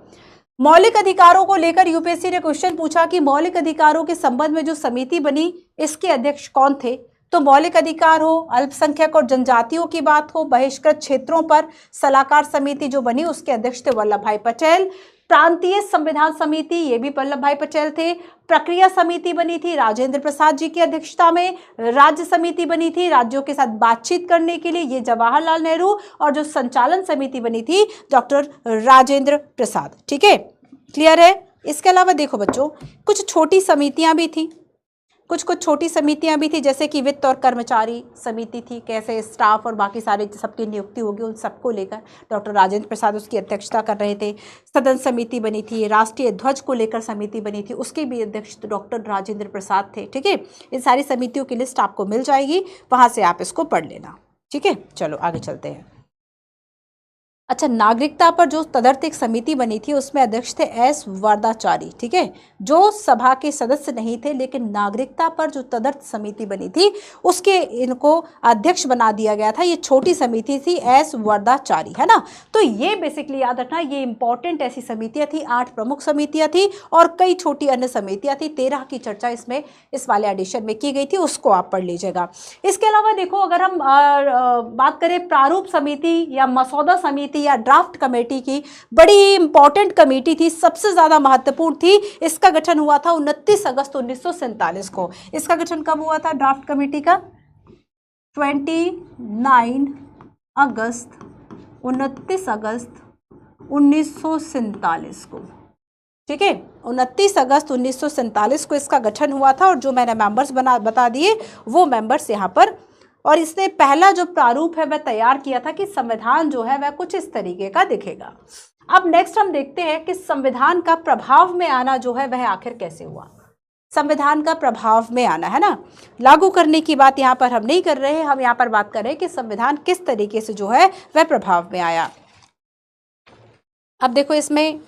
Speaker 1: मौलिक अधिकारों को लेकर यूपीएससी ने क्वेश्चन पूछा कि मौलिक अधिकारों के संबंध में जो समिति बनी इसके अध्यक्ष कौन थे। तो मौलिक अधिकार हो, अल्पसंख्यक और जनजातियों की बात हो, बहिष्कृत क्षेत्रों पर सलाहकार समिति जो बनी उसके अध्यक्ष थे वल्लभ भाई पटेल। प्रांतीय संविधान समिति, ये भी वल्लभ भाई पटेल थे। प्रक्रिया समिति बनी थी राजेंद्र प्रसाद जी की अध्यक्षता में। राज्य समिति बनी थी राज्यों के साथ बातचीत करने के लिए, ये जवाहरलाल नेहरू। और जो संचालन समिति बनी थी डॉक्टर राजेंद्र प्रसाद, ठीक है, क्लियर है। इसके अलावा देखो बच्चों, कुछ छोटी समितियां भी थी, कुछ छोटी समितियां भी थी, जैसे कि वित्त और कर्मचारी समिति थी, कैसे स्टाफ और बाकी सारे सबकी नियुक्ति होगी उन सबको लेकर डॉक्टर राजेंद्र प्रसाद उसकी अध्यक्षता कर रहे थे। सदन समिति बनी थी, राष्ट्रीय ध्वज को लेकर समिति बनी थी, उसके भी अध्यक्ष डॉक्टर राजेंद्र प्रसाद थे, ठीक है। इन सारी समितियों की लिस्ट आपको मिल जाएगी, वहां से आप इसको पढ़ लेना, ठीक है। चलो आगे चलते हैं। अच्छा, नागरिकता पर जो तदर्थ एक समिति बनी थी उसमें अध्यक्ष थे एस वरदाचारी, ठीक है, जो सभा के सदस्य नहीं थे, लेकिन नागरिकता पर जो तदर्थ समिति बनी थी उसके इनको अध्यक्ष बना दिया गया था। ये छोटी समिति थी, एस वरदाचारी, है ना। तो ये बेसिकली याद रखना, ये इंपॉर्टेंट ऐसी समितियां थी, 8 प्रमुख समितियां थी और कई छोटी अन्य समितियां थी। 13 की चर्चा इसमें इस वाले एडिशन में की गई थी, उसको आप पढ़ लीजिएगा। इसके अलावा देखो, अगर हम बात करें प्रारूप समिति या मसौदा समिति या ड्राफ्ट कमेटी की, बड़ी इंपॉर्टेंट कमेटी थी, सबसे ज्यादा महत्वपूर्ण थी। इसका गठन हुआ था 29 अगस्त 1947 को। इसका गठन कब हुआ था ड्राफ्ट कमेटी का? 29 अगस्त 29 अगस्त 1947 को, ठीक है, 29 अगस्त 1947 को इसका गठन हुआ था। और जो मैंने मेंबर्स बता दिए वो मेंबर्स यहाँ पर, और इसने पहला जो प्रारूप है वह तैयार किया था कि संविधान जो है वह कुछ इस तरीके का दिखेगा। अब नेक्स्ट हम देखते हैं कि संविधान का प्रभाव में आना जो है वह आखिर कैसे हुआ। संविधान का प्रभाव में आना, है ना, लागू करने की बात यहाँ पर हम नहीं कर रहे हैं, हम यहाँ पर बात कर रहे हैं कि संविधान किस तरीके से जो है वह प्रभाव में आया। अब देखो, इसमें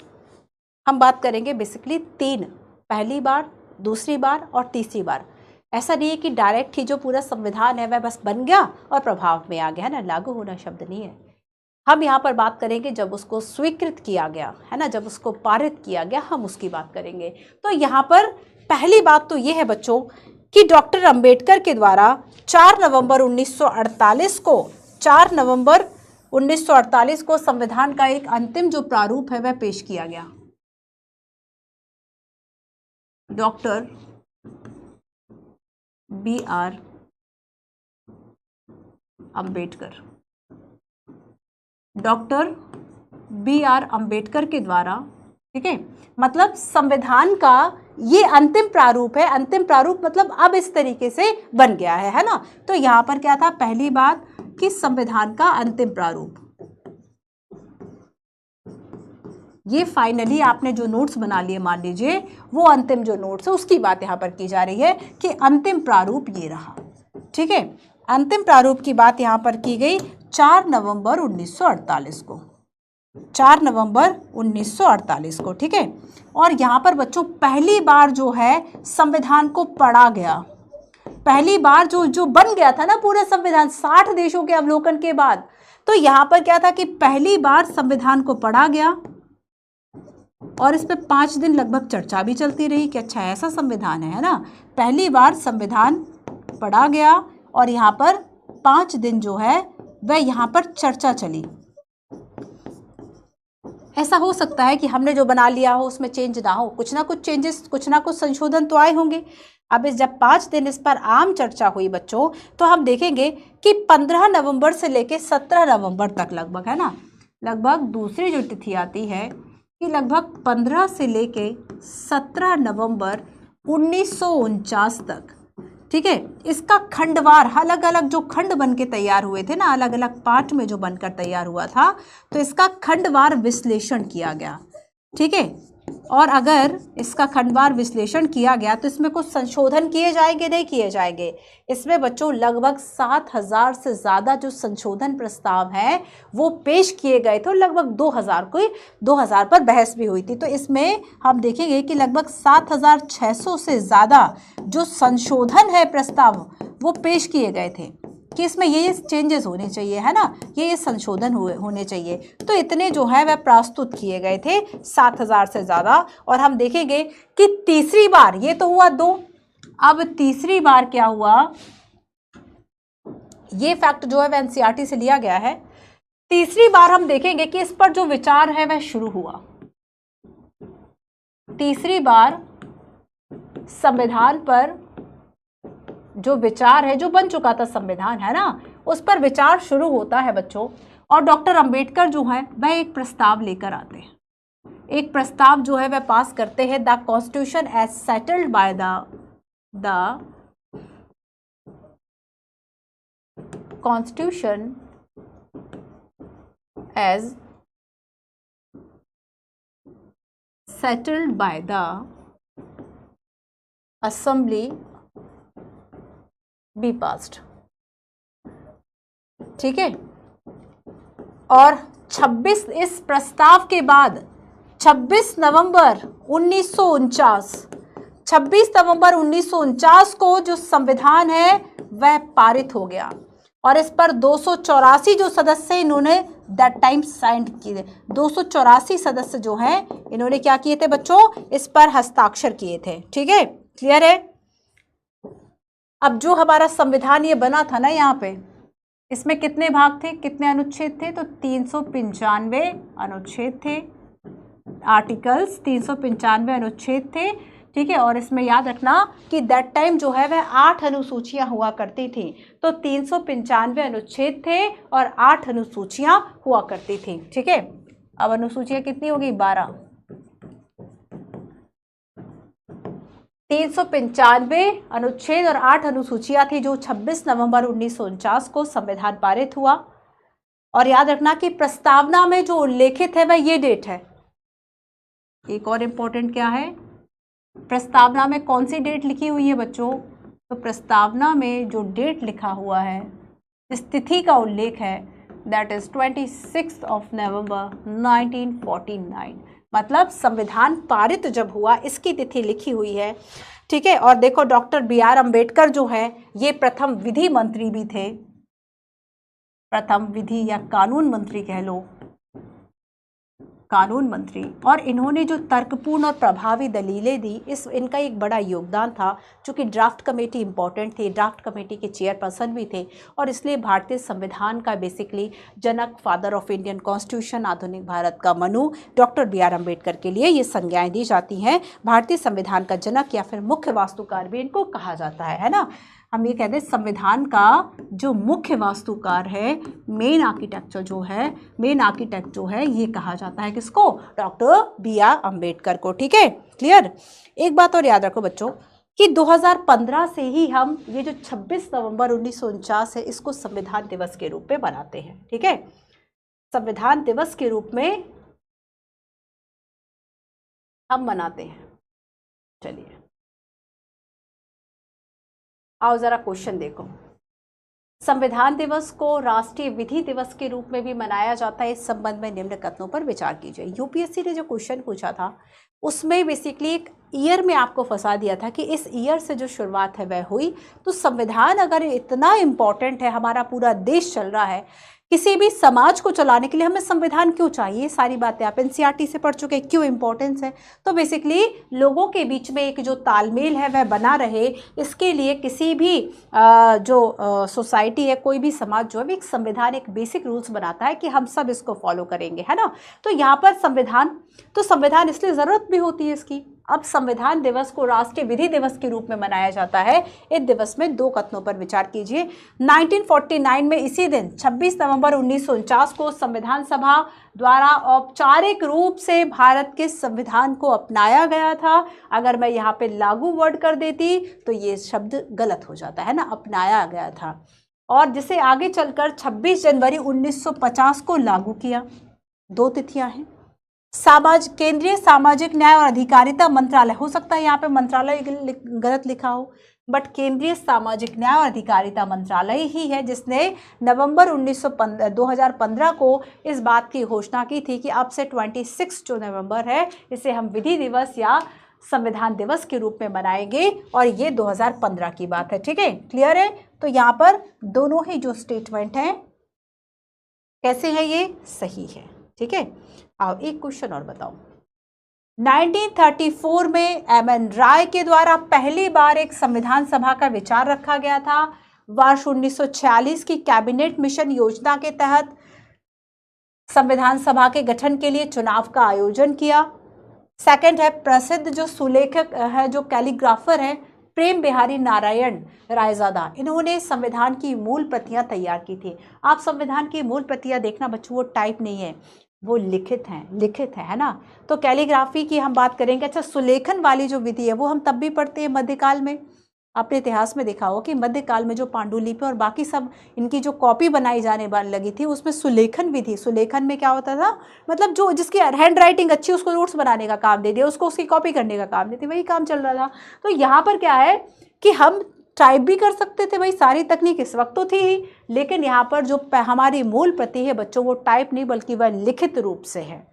Speaker 1: हम बात करेंगे बेसिकली 3, पहली बार, दूसरी बार और तीसरी बार। ऐसा नहीं है कि डायरेक्ट ही जो पूरा संविधान है वह बस बन गया और प्रभाव में आ गया, है ना, लागू होना शब्द नहीं है। हम यहाँ पर बात करेंगे जब उसको स्वीकृत किया गया, है ना, जब उसको पारित किया गया, हम उसकी बात करेंगे। तो यहाँ पर पहली बात तो ये है बच्चों कि डॉक्टर अंबेडकर के द्वारा 4 नवंबर 1948 को 4 नवंबर 1948 को संविधान का एक अंतिम जो प्रारूप है वह पेश किया गया। Doctor B.R. Ambedkar, doctor B.R. Ambedkar के द्वारा, ठीक है, मतलब संविधान का ये अंतिम प्रारूप है। अंतिम प्रारूप मतलब अब इस तरीके से बन गया है ना। तो यहाँ पर क्या था, पहली बात कि संविधान का अंतिम प्रारूप, ये फाइनली आपने जो नोट्स बना लिए मान लीजिए, वो अंतिम जो नोट्स है उसकी बात यहाँ पर की जा रही है कि अंतिम प्रारूप ये रहा, ठीक है। अंतिम प्रारूप की बात यहाँ पर की गई 4 नवंबर 1948 को, 4 नवंबर 1948 को, ठीक है। और यहाँ पर बच्चों पहली बार जो है संविधान को पढ़ा गया, पहली बार जो बन गया था ना पूरा संविधान 60 देशों के अवलोकन के बाद। तो यहाँ पर क्या था कि पहली बार संविधान को पढ़ा गया और इस पे 5 दिन लगभग चर्चा भी चलती रही कि अच्छा ऐसा संविधान है ना। पहली बार संविधान पढ़ा गया और यहाँ पर 5 दिन जो है वह यहाँ पर चर्चा चली। ऐसा हो सकता है कि हमने जो बना लिया हो उसमें चेंज ना हो, कुछ ना कुछ चेंजेस, कुछ ना कुछ संशोधन तो आए होंगे। अब जब 5 दिन इस पर आम चर्चा हुई बच्चों, तो हम देखेंगे कि 15 नवंबर से लेके 17 नवंबर तक लगभग, है ना, लगभग दूसरी जो तिथि आती है कि लगभग 15 से लेके 17 नवंबर 1949 तक, ठीक है, इसका खंडवार, अलग अलग जो खंड बन के तैयार हुए थे ना, अलग अलग पार्ट में जो बनकर तैयार हुआ था, तो इसका खंडवार विश्लेषण किया गया, ठीक है। और अगर इसका खंडवार विश्लेषण किया गया तो इसमें कुछ संशोधन किए जाएंगे, नहीं किए जाएंगे। इसमें बच्चों लगभग 7000 से ज़्यादा जो संशोधन प्रस्ताव हैं वो पेश किए गए थे, लगभग 2000 पर बहस भी हुई थी। तो इसमें हम देखेंगे कि लगभग 7600 से ज़्यादा जो संशोधन है प्रस्ताव वो पेश किए गए थे कि इसमें ये चेंजेस होने चाहिए, है ना, ये संशोधन होने चाहिए। तो इतने जो है वह प्रस्तुत किए गए थे, 7000 से ज़्यादा। और हम देखेंगे कि तीसरी बार, ये तो हुआ 2, अब तीसरी बार क्या हुआ, ये फैक्ट जो है वह एनसीईआरटी से लिया गया है। तीसरी बार हम देखेंगे कि इस पर जो विचार है वह शुरू हुआ। तीसरी बार संविधान पर जो विचार है, जो बन चुका था संविधान, है ना, उस पर विचार शुरू होता है बच्चों। और डॉक्टर अंबेडकर जो है वह एक प्रस्ताव लेकर आते हैं, एक प्रस्ताव जो है वह पास करते हैं, the constitution as settled by the constitution as settled by the assembly be passed, ठीक है। और 26 इस प्रस्ताव के बाद 26 नवंबर 1949 को जो संविधान है वह पारित हो गया और इस पर 284 जो सदस्य इन्होंने दैट टाइम साइन किए। 284 सदस्य जो हैं इन्होंने क्या किए थे बच्चों, इस पर हस्ताक्षर किए थे। ठीक है, क्लियर है। अब जो हमारा संविधान ये बना था ना, यहाँ पे इसमें कितने भाग थे, कितने अनुच्छेद थे, तो 395 अनुच्छेद थे, आर्टिकल्स 395 अनुच्छेद थे। ठीक है, और इसमें याद रखना कि दैट टाइम जो है वह 8 अनुसूचियां हुआ करती थी, तो 395 अनुच्छेद थे और 8 अनुसूचियां हुआ करती थी। ठीक है, अब अनुसूचियां कितनी होगी, 12। 395 अनुच्छेद और 8 अनुसूचियां थी जो 26 नवंबर 1949 को संविधान पारित हुआ। और याद रखना कि प्रस्तावना में जो उल्लेखित है वह ये डेट है। एक और इम्पोर्टेंट क्या है, प्रस्तावना में कौन सी डेट लिखी हुई है बच्चों, तो प्रस्तावना में जो डेट लिखा हुआ है, इस तिथि का उल्लेख है, दैट इज 26 नवंबर 1949। मतलब संविधान पारित जब हुआ इसकी तिथि लिखी हुई है। ठीक है, और देखो डॉक्टर BR अम्बेडकर जो है ये प्रथम विधि मंत्री भी थे, प्रथम विधि या कानून मंत्री कह लो, कानून मंत्री। और इन्होंने जो तर्कपूर्ण और प्रभावी दलीलें दी, इनका एक बड़ा योगदान था। चूँकि ड्राफ्ट कमेटी इंपॉर्टेंट थी, ड्राफ्ट कमेटी के चेयरपर्सन भी थे और इसलिए भारतीय संविधान का basically Janak, father of Indian constitution, आधुनिक भारत का मनु, डॉक्टर BR अम्बेडकर के लिए ये संज्ञाएं दी जाती हैं। भारतीय संविधान का जनक या फिर मुख्य वास्तुकार भी इनको कहा जाता है ना। हम ये कहते हैं संविधान का जो मुख्य वास्तुकार है, मेन आर्किटेक्चर जो है, मेन आर्किटेक्ट जो है, ये कहा जाता है किसको, डॉक्टर BR अम्बेडकर को। ठीक है, क्लियर। एक बात और याद रखो बच्चों कि 2015 से ही हम ये जो 26 नवंबर 1949 है इसको संविधान दिवस के रूप में मनाते हैं। ठीक है, संविधान दिवस के रूप में हम मनाते हैं। चलिए आओ जरा क्वेश्चन देखो। संविधान दिवस को राष्ट्रीय विधि दिवस के रूप में भी मनाया जाता है, इस संबंध में निम्न कथनों पर विचार कीजिए। यूपीएससी ने जो क्वेश्चन पूछा था उसमें बेसिकली एक ईयर में आपको फंसा दिया था कि इस ईयर से जो शुरुआत है वह हुई। तो संविधान अगर इतना इम्पॉर्टेंट है, हमारा पूरा देश चल रहा है, किसी भी समाज को चलाने के लिए हमें संविधान क्यों चाहिए, सारी बातें आप NCERT से पढ़ चुके हैं, क्यों इंपॉर्टेंस है। तो बेसिकली लोगों के बीच में एक जो तालमेल है वह बना रहे, इसके लिए किसी भी जो सोसाइटी है, कोई भी समाज जो है, एक संविधान एक बेसिक रूल्स बनाता है कि हम सब इसको फॉलो करेंगे, है ना। तो यहाँ पर संविधान इसलिए ज़रूरत भी होती है इसकी। अब संविधान दिवस को राष्ट्रीय विधि दिवस के रूप में मनाया जाता है। इस दिवस में दो कथनों पर विचार कीजिए। 1949 में इसी दिन 26 नवंबर 1949 को संविधान सभा द्वारा औपचारिक रूप से भारत के संविधान को अपनाया गया था। अगर मैं यहाँ पे लागू वर्ड कर देती तो ये शब्द गलत हो जाता है ना, अपनाया गया था। और जिसे आगे चलकर 26 जनवरी 1950 को लागू किया। दो तिथियां हैं। केंद्रीय सामाजिक न्याय और अधिकारिता मंत्रालय, हो सकता है यहाँ पे मंत्रालय गलत लिखा हो, बट केंद्रीय सामाजिक न्याय और अधिकारिता मंत्रालय ही है जिसने नवंबर 2015 को इस बात की घोषणा की थी कि अब से 26 जो नवंबर है इसे हम विधि दिवस या संविधान दिवस के रूप में मनाएंगे, और ये 2015 की बात है। ठीक है, क्लियर है। तो यहाँ पर दोनों ही जो स्टेटमेंट हैं कैसे है, ये सही है। ठीक है, आओ एक क्वेश्चन और बताओ। 1934 में MN राय के द्वारा पहली बार एक संविधान सभा का विचार रखा गया था। वर्ष 1946 की कैबिनेट मिशन योजना के तहत संविधान सभा के गठन के लिए चुनाव का आयोजन किया। सेकंड है, प्रसिद्ध जो सुलेखक है, जो कैलीग्राफर है, प्रेम बिहारी नारायण रायजादा, इन्होंने संविधान की मूल प्रतियां तैयार की थी। आप संविधान की मूल प्रतियां देखना बच्चों, वो टाइप नहीं है, वो लिखित है ना। तो कैलीग्राफी की हम बात करेंगे। अच्छा, सुलेखन वाली जो विधि है वो हम तब भी पढ़ते हैं मध्यकाल में। आपने इतिहास में देखा हो कि मध्यकाल में जो पांडुलिपि और बाकी सब इनकी जो कॉपी बनाई जाने लगी थी उसमें सुलेखन विधि, सुलेखन में क्या होता था, मतलब जो जिसकी हैंड राइटिंग अच्छी उसको नोट्स बनाने का काम दे दिया, उसको उसकी कॉपी करने का काम दे दिया, वही काम चल रहा था। तो यहाँ पर क्या है कि हम टाइप भी कर सकते थे, भाई सारी तकनीक इस वक्त तो थी ही, लेकिन यहाँ पर जो हमारी मूल प्रति है बच्चों वो टाइप नहीं बल्कि वह लिखित रूप से है,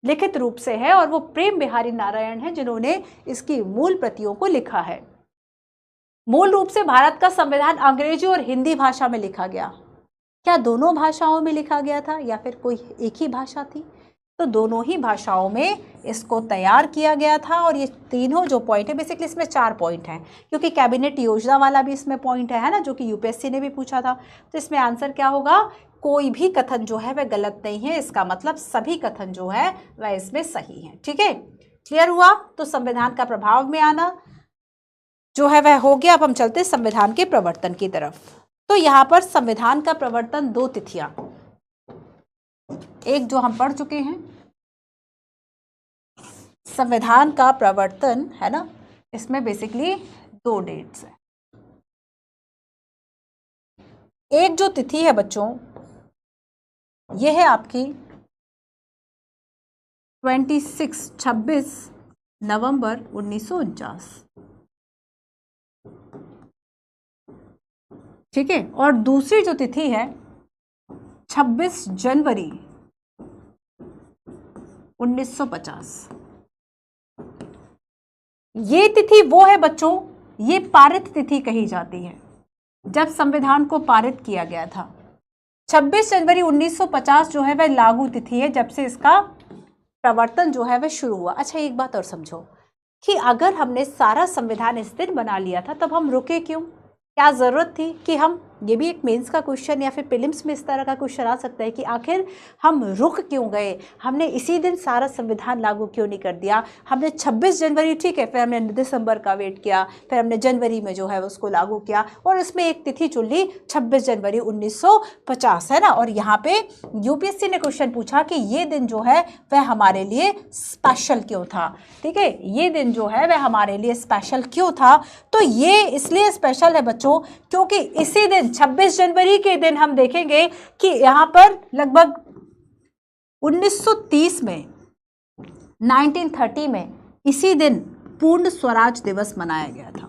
Speaker 1: लिखित रूप से है, और वो प्रेम बिहारी नारायण है जिन्होंने इसकी मूल प्रतियों को लिखा है। मूल रूप से भारत का संविधान अंग्रेजी और हिंदी भाषा में लिखा गया। क्या दोनों भाषाओं में लिखा गया था या फिर कोई एक ही भाषा थी? तो दोनों ही भाषाओं में इसको तैयार किया गया था। और ये तीनों जो पॉइंट है, बेसिकली इसमें 4 पॉइंट हैं, क्योंकि कैबिनेट योजना वाला भी इसमें पॉइंट है ना, जो कि यूपीएससी ने भी पूछा था। तो इसमें आंसर क्या होगा? कोई भी कथन जो है वह गलत नहीं है, इसका मतलब सभी कथन जो है वह इसमें सही है। ठीक है, क्लियर हुआ? तो संविधान का प्रभाव में आना जो है वह हो गया। अब हम चलते संविधान के प्रवर्तन की तरफ। तो यहाँ पर संविधान का प्रवर्तन 2 तिथियां, एक जो हम पढ़ चुके हैं संविधान का प्रवर्तन है ना, इसमें बेसिकली 2 डेट्स है। एक जो तिथि है बच्चों ये है आपकी 26 नवंबर 1949। ठीक है, और दूसरी जो तिथि है 26 जनवरी 1950। ये तिथि वो है बच्चों, ये पारित तिथि कही जाती है, जब संविधान को पारित किया गया था। 26 जनवरी 1950 जो है वह लागू तिथि है, जब से इसका प्रवर्तन जो है वह शुरू हुआ। अच्छा, एक बात और समझो कि अगर हमने सारा संविधान इस दिन बना लिया था तब हम रुके क्यों? क्या ज़रूरत थी कि हम, ये भी एक मेंस का क्वेश्चन या फिर प्रीलिम्स में इस तरह का क्वेश्चन आ सकता है कि आखिर हम रुक क्यों गए? हमने इसी दिन सारा संविधान लागू क्यों नहीं कर दिया? हमने 26 जनवरी, ठीक है, फिर हमने दिसंबर का वेट किया, फिर हमने जनवरी में जो है उसको लागू किया, और इसमें एक तिथि चुन ली 26 जनवरी 1950, है ना। और यहाँ पे यूपीएससी ने क्वेश्चन पूछा कि ये दिन जो है वह हमारे लिए स्पेशल क्यों था? ठीक है, ये दिन जो है वह हमारे लिए स्पेशल क्यों था? तो ये इसलिए स्पेशल है बच्चों क्योंकि इसी दिन 26 जनवरी के दिन हम देखेंगे कि यहाँ पर लगभग 1930 में, 1930 में इसी दिन पूर्ण स्वराज दिवस मनाया गया था।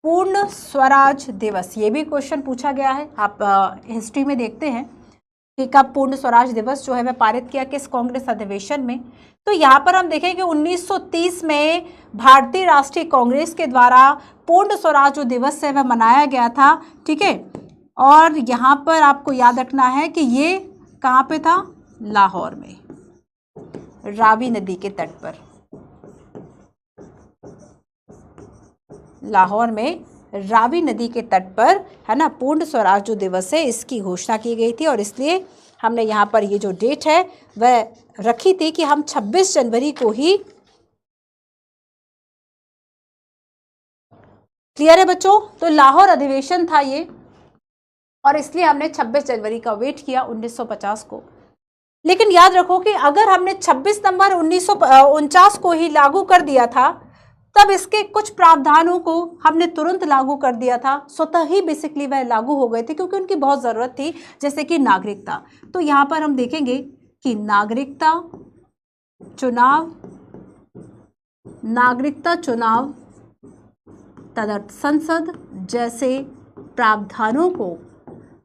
Speaker 1: पूर्ण स्वराज दिवस, ये भी क्वेश्चन पूछा गया है। आप हिस्ट्री में देखते हैं कि कब पूर्ण स्वराज दिवस जो है वह पारित किया, किस कांग्रेस अधिवेशन में। तो यहाँ पर हम देखें कि 1930 में भारतीय राष्ट्रीय कांग्रेस के द्वारा पूर्ण स्वराज जो दिवस है वह मनाया गया था। ठीक है, और यहाँ पर आपको याद रखना है कि ये कहाँ पे था? लाहौर में, रावी नदी के तट पर। लाहौर में रावी नदी के तट पर, है ना, पूर्ण स्वराज जो दिवस है इसकी घोषणा की गई थी। और इसलिए हमने यहाँ पर ये जो डेट है वह रखी थी कि हम 26 जनवरी को ही, क्लियर है बच्चों? तो लाहौर अधिवेशन था ये, और इसलिए हमने 26 जनवरी का वेट किया 1950 को। लेकिन याद रखो कि अगर हमने 26 नवंबर 1949 को ही लागू कर दिया था तब इसके कुछ प्रावधानों को हमने तुरंत लागू कर दिया था, स्वतः ही बेसिकली वह लागू हो गए थे क्योंकि उनकी बहुत ज़रूरत थी, जैसे कि नागरिकता। तो यहाँ पर हम देखेंगे कि नागरिकता चुनाव तदर्थ संसद जैसे प्रावधानों को,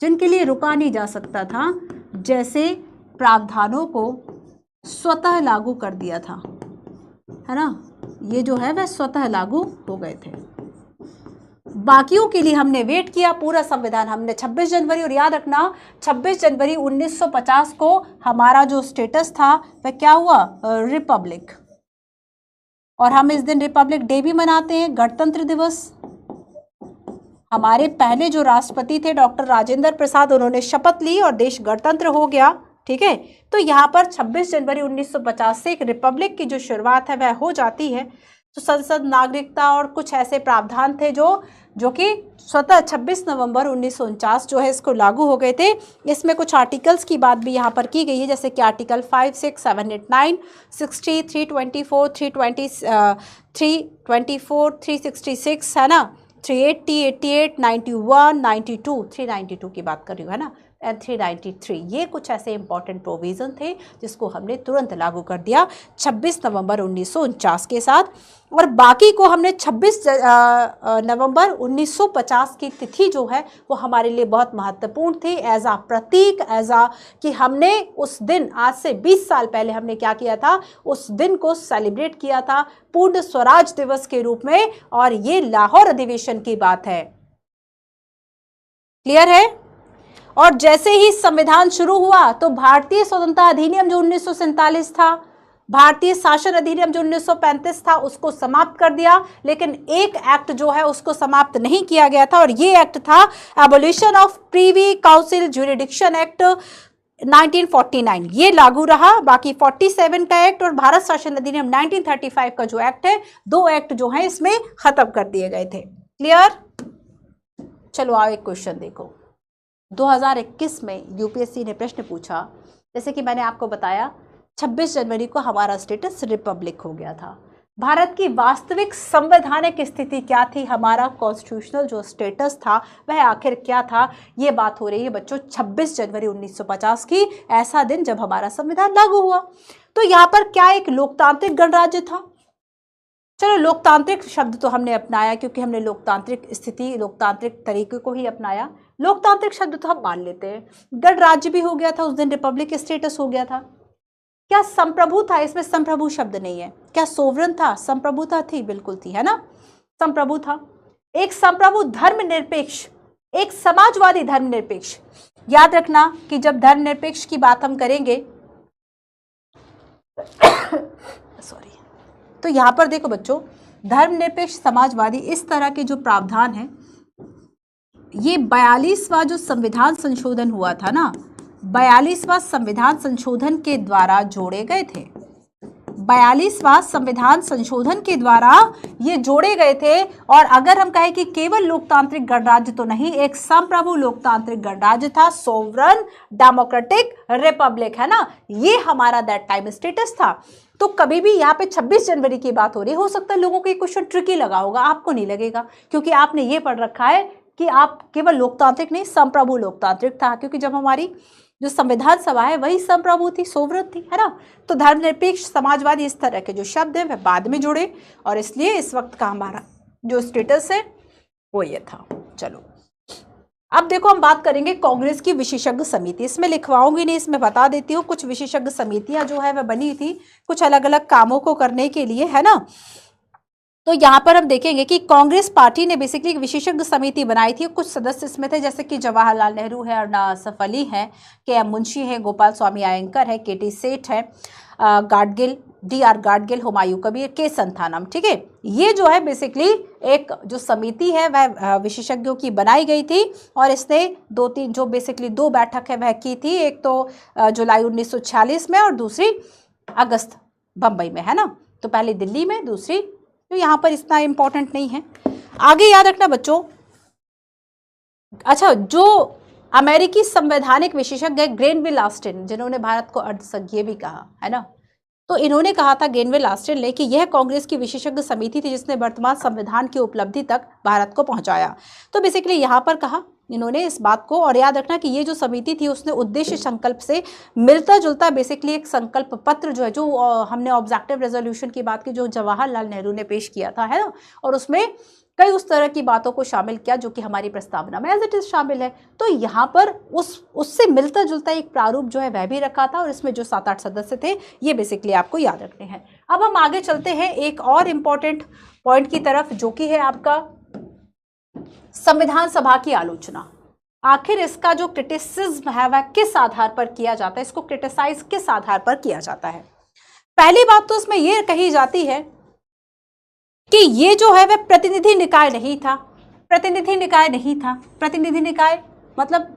Speaker 1: जिनके लिए रुका नहीं जा सकता था, जैसे प्रावधानों को स्वतः लागू कर दिया था, है ना। ये जो है वह स्वतः लागू हो गए थे। बाकियों के लिए हमने वेट किया, पूरा संविधान हमने 26 जनवरी, और याद रखना 26 जनवरी 1950 को हमारा जो स्टेटस था वह क्या हुआ? रिपब्लिक। और हम इस दिन रिपब्लिक डे भी मनाते हैं, गणतंत्र दिवस। हमारे पहले जो राष्ट्रपति थे डॉक्टर राजेंद्र प्रसाद, उन्होंने शपथ ली और देश गणतंत्र हो गया। ठीक है, तो यहाँ पर 26 जनवरी 1950 से एक रिपब्लिक की जो शुरुआत है वह हो जाती है। तो संसद, नागरिकता और कुछ ऐसे प्रावधान थे जो कि स्वतः 26 नवंबर 1949 जो है इसको लागू हो गए थे। इसमें कुछ आर्टिकल्स की बात भी यहाँ पर की गई है, जैसे कि आर्टिकल 5, 6, 7, 8, 9, 60, 324, 324, 366, है ना, 380, 88, 91, 92, 392 की बात कर रही हूँ, है ना, एंड 393, ये कुछ ऐसे इंपॉर्टेंट प्रोविज़न थे जिसको हमने तुरंत लागू कर दिया 26 नवंबर 1949 के साथ, और बाकी को हमने 26 नवंबर 1950 की तिथि जो है वो हमारे लिए बहुत महत्वपूर्ण थी, एज आ प्रतीक, एज आ कि हमने उस दिन, आज से 20 साल पहले हमने क्या किया था, उस दिन को सेलिब्रेट किया था पूर्ण स्वराज दिवस के रूप में, और ये लाहौर अधिवेशन की बात है। क्लियर है? और जैसे ही संविधान शुरू हुआ तो भारतीय स्वतंत्रता अधिनियम जो 1947 था, भारतीय शासन अधिनियम जो 1935 था, उसको समाप्त कर दिया, लेकिन एक एक्ट जो है उसको समाप्त नहीं किया गया था, और ये एक्ट था abolition of Privi council jurisdiction act 1949, ये लागू रहा। बाकी 47 का एक्ट और भारत शासन अधिनियम 1935 का जो एक्ट है, दो एक्ट जो है इसमें खत्म कर दिए गए थे। क्लियर? चलो आओ एक क्वेश्चन देखो। 2021 में यूपीएससी ने प्रश्न पूछा, जैसे कि मैंने आपको बताया 26 जनवरी को हमारा स्टेटस रिपब्लिक हो गया था। भारत की वास्तविक संवैधानिक स्थिति क्या थी, हमारा कॉन्स्टिट्यूशनल जो स्टेटस था वह आखिर क्या था, ये बात हो रही है बच्चों 26 जनवरी 1950 की, ऐसा दिन जब हमारा संविधान लागू हुआ। तो यहाँ पर क्या एक लोकतांत्रिक गणराज्य था? चलो लोकतांत्रिक शब्द तो हमने अपनाया क्योंकि हमने लोकतांत्रिक स्थिति, लोकतांत्रिक तरीके को ही अपनाया, लोकतांत्रिक शब्द तो हम मान लेते हैं। गणराज्य भी हो गया था उस दिन, रिपब्लिक स्टेटस हो गया था। क्या संप्रभु था? इसमें संप्रभु शब्द नहीं है। क्या सोवरन था? संप्रभुता थी, बिल्कुल थी, है ना, संप्रभु था। एक संप्रभु धर्मनिरपेक्ष, एक समाजवादी धर्मनिरपेक्ष। याद रखना कि जब धर्मनिरपेक्ष की बात हम करेंगे सॉरी, तो यहां पर देखो बच्चों, धर्मनिरपेक्ष समाजवादी, इस तरह के जो प्रावधान है, ये 42वां जो संविधान संशोधन हुआ था ना, 42वां संविधान संशोधन के द्वारा जोड़े गए थे। 42वां संविधान संशोधन के द्वारा ये जोड़े गए थे। और अगर हम कहें कि केवल लोकतांत्रिक गणराज्य तो नहीं, एक संप्रभु लोकतांत्रिक गणराज्य था, सोवरन डेमोक्रेटिक रिपब्लिक, है ना, ये हमारा दैट टाइम स्टेटस था। तो कभी भी यहाँ पे 26 जनवरी की बात हो रही, हो सकता है लोगों को ये क्वेश्चन ट्रिकी लगा होगा, आपको नहीं लगेगा क्योंकि आपने ये पढ़ रखा है कि आप केवल लोकतांत्रिक नहीं, संप्रभु लोकतांत्रिक था, क्योंकि जब हमारी जो संविधान सभा है वही संप्रभु थी, सोवरन थी, है ना। तो धर्मनिरपेक्ष समाजवादी, इस तरह के जो शब्द है वह बाद में जुड़े, और इसलिए इस वक्त का हमारा जो स्टेटस है वो ये था। चलो अब देखो हम बात करेंगे कांग्रेस की विशेषज्ञ समिति। इसमें लिखवाऊंगी नहीं, इसमें बता देती हूँ, कुछ विशेषज्ञ समितियां जो है वह बनी थी कुछ अलग अलग कामों को करने के लिए, है ना। तो यहाँ पर हम देखेंगे कि कांग्रेस पार्टी ने बेसिकली एक विशेषज्ञ समिति बनाई थी। कुछ सदस्य इसमें थे जैसे कि जवाहरलाल नेहरू है, अरुणा असफ अली है, के.एम. मुंशी है, गोपाल स्वामी आयंकर है, के.टी. सेठ है, गाडगिल, डी.आर. गाडगिल, हुमायूं कबीर, के. संथानम। ठीक है, ये जो है बेसिकली एक जो समिति है वह विशेषज्ञों की बनाई गई थी, और इसने दो बैठक है वह की थी। एक तो जुलाई 1946 में और दूसरी अगस्त बम्बई में, है ना। तो पहले दिल्ली में, दूसरी तो यहाँ पर इतना इंपॉर्टेंट नहीं है। आगे याद रखना बच्चों, अच्छा, जो अमेरिकी संवैधानिक विशेषज्ञ ग्रेनविल ऑस्टिन, जिन्होंने भारत को अर्धसंघीय भी कहा, है ना, तो इन्होंने कहा था ग्रेनविल ऑस्टिन ने कि यह कांग्रेस की विशेषज्ञ समिति थी जिसने वर्तमान संविधान की उपलब्धि तक भारत को पहुंचाया। तो बेसिकली यहाँ पर कहा इन्होंने इस बात को, और याद रखना कि ये जो समिति थी उसने उद्देश्य संकल्प से मिलता जुलता बेसिकली एक संकल्प पत्र जो है, जो हमने ऑब्जेक्टिव रेजोल्यूशन की बात की जो जवाहरलाल नेहरू ने पेश किया था, है ना, और उसमें कई उस तरह की बातों को शामिल किया जो कि हमारी प्रस्तावना में एज इट इज शामिल है। तो यहाँ पर उससे मिलता जुलता एक प्रारूप जो है वह भी रखा था, और इसमें जो 7-8 सदस्य थे ये बेसिकली आपको याद रखने हैं। अब हम आगे चलते हैं एक और इम्पॉर्टेंट पॉइंट की तरफ, जो कि है आपका संविधान सभा की आलोचना। आखिर इसका जो क्रिटिसिज्म है वह किस आधार पर किया जाता है, इसको क्रिटिसाइज किस आधार पर किया जाता है। पहली बात तो इसमें यह कही जाती है कि ये जो है वह प्रतिनिधि निकाय नहीं था। प्रतिनिधि निकाय नहीं था, प्रतिनिधि निकाय मतलब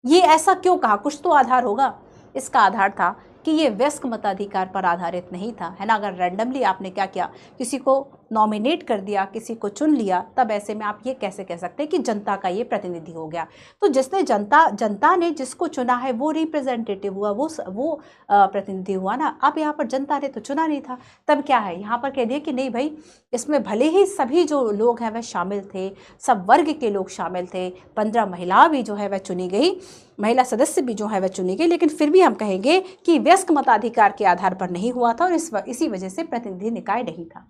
Speaker 1: ये ऐसा क्यों कहा, कुछ तो आधार होगा। इसका आधार था कि ये वयस्क मताधिकार पर आधारित नहीं था, है ना। अगर रैंडमली आपने क्या किया, किसी को नॉमिनेट कर दिया, किसी को चुन लिया, तब ऐसे में आप ये कैसे कह सकते हैं कि जनता का ये प्रतिनिधि हो गया। तो जिसने जनता ने जिसको चुना है वो रिप्रेजेंटेटिव हुआ, वो प्रतिनिधि हुआ ना। अब यहाँ पर जनता ने तो चुना नहीं था, तब क्या है, यहाँ पर कह दिया कि नहीं भाई, इसमें भले ही सभी जो लोग हैं वह शामिल थे, सब वर्ग के लोग शामिल थे, 15 महिला भी जो है वह चुनी गई, महिला सदस्य भी जो है वह चुनी गई, लेकिन फिर भी हम कहेंगे कि वयस्क मताधिकार के आधार पर नहीं हुआ था और इसी वजह से प्रतिनिधि निकाय नहीं था।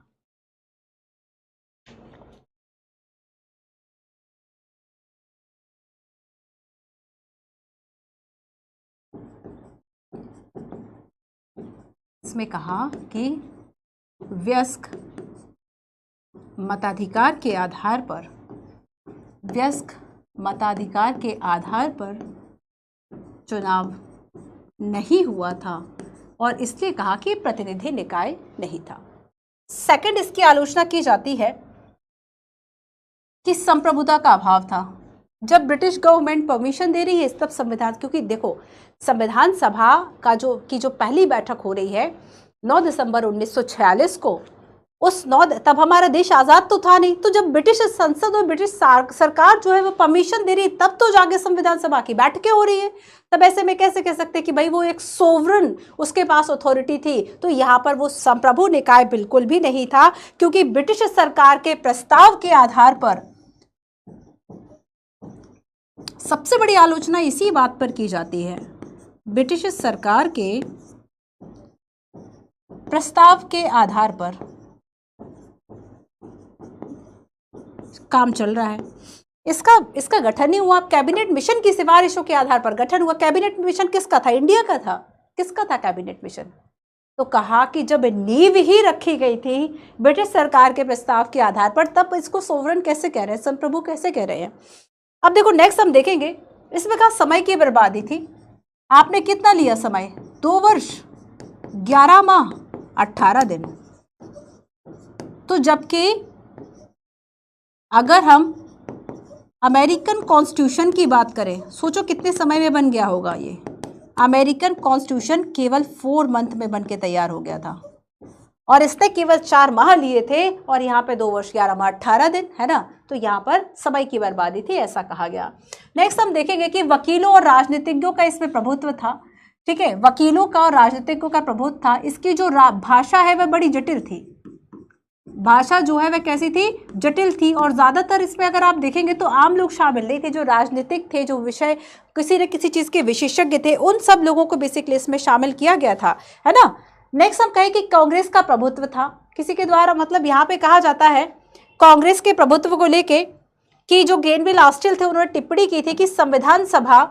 Speaker 1: इसमें कहा कि वयस्क मताधिकार के आधार पर, वयस्क मताधिकार के आधार पर चुनाव नहीं हुआ था और इसलिए कहा कि प्रतिनिधि निकाय नहीं था। सेकंड, इसकी आलोचना की जाती है कि संप्रभुता का अभाव था। जब ब्रिटिश गवर्नमेंट परमिशन दे रही है तब संविधान, क्योंकि देखो संविधान सभा का जो पहली बैठक हो रही है 9 दिसंबर 1946 को, तब हमारा देश आज़ाद तो था नहीं, तो जब ब्रिटिश संसद और ब्रिटिश सरकार जो है वो परमिशन दे रही है तब तो जाके संविधान सभा की बैठकें हो रही है। तब ऐसे में कैसे कह सकते हैं कि भाई वो एक सोवरन, उसके पास अथॉरिटी थी। तो यहाँ पर वो संप्रभु निकाय बिल्कुल भी नहीं था, क्योंकि ब्रिटिश सरकार के प्रस्ताव के आधार पर सबसे बड़ी आलोचना इसी बात पर की जाती है, ब्रिटिश सरकार के प्रस्ताव के आधार पर काम चल रहा है। इसका गठन नहीं हुआ, कैबिनेट मिशन की सिफारिशों के आधार पर गठन हुआ। कैबिनेट मिशन किसका था? इंडिया का था। किसका था कैबिनेट मिशन? तो कहा कि जब नींव ही रखी गई थी ब्रिटिश सरकार के प्रस्ताव के आधार पर, तब इसको सोवरन कैसे कह रहे हैं, संप्रभु कैसे कह रहे हैं। अब देखो नेक्स्ट हम देखेंगे, इसमें कहा समय की बर्बादी थी। आपने कितना लिया समय? 2 वर्ष 11 माह 18 दिन। तो जबकि अगर हम अमेरिकन कॉन्स्टिट्यूशन की बात करें, सोचो कितने समय में बन गया होगा ये। अमेरिकन कॉन्स्टिट्यूशन केवल 4 मंथ में बन के तैयार हो गया था और इसने केवल 4 माह लिए थे और यहाँ पे 2 वर्ष 11 माह 18 दिन, है ना। तो यहाँ पर समय की बर्बादी थी, ऐसा कहा गया। नेक्स्ट हम देखेंगे कि वकीलों और राजनीतिज्ञों का इसमें प्रभुत्व था। ठीक है, वकीलों का और राजनीतिज्ञों का प्रभुत्व था। इसकी जो भाषा है वह बड़ी जटिल थी। भाषा जो है वह कैसी थी? जटिल थी। और ज्यादातर इसमें अगर आप देखेंगे तो आम लोग शामिल नहीं थे, जो राजनीतिक थे, जो विषय किसी न किसी चीज के विशेषज्ञ थे, उन सब लोगों को बेसिकली इसमें शामिल किया गया था, है ना। नेक्स्ट हम कहें कि कांग्रेस का प्रभुत्व था किसी के द्वारा, मतलब यहाँ पे कहा जाता है कांग्रेस के प्रभुत्व को लेके कि जो ग्रेनविल ऑस्टिल थे उन्होंने टिप्पणी की थी कि संविधान सभा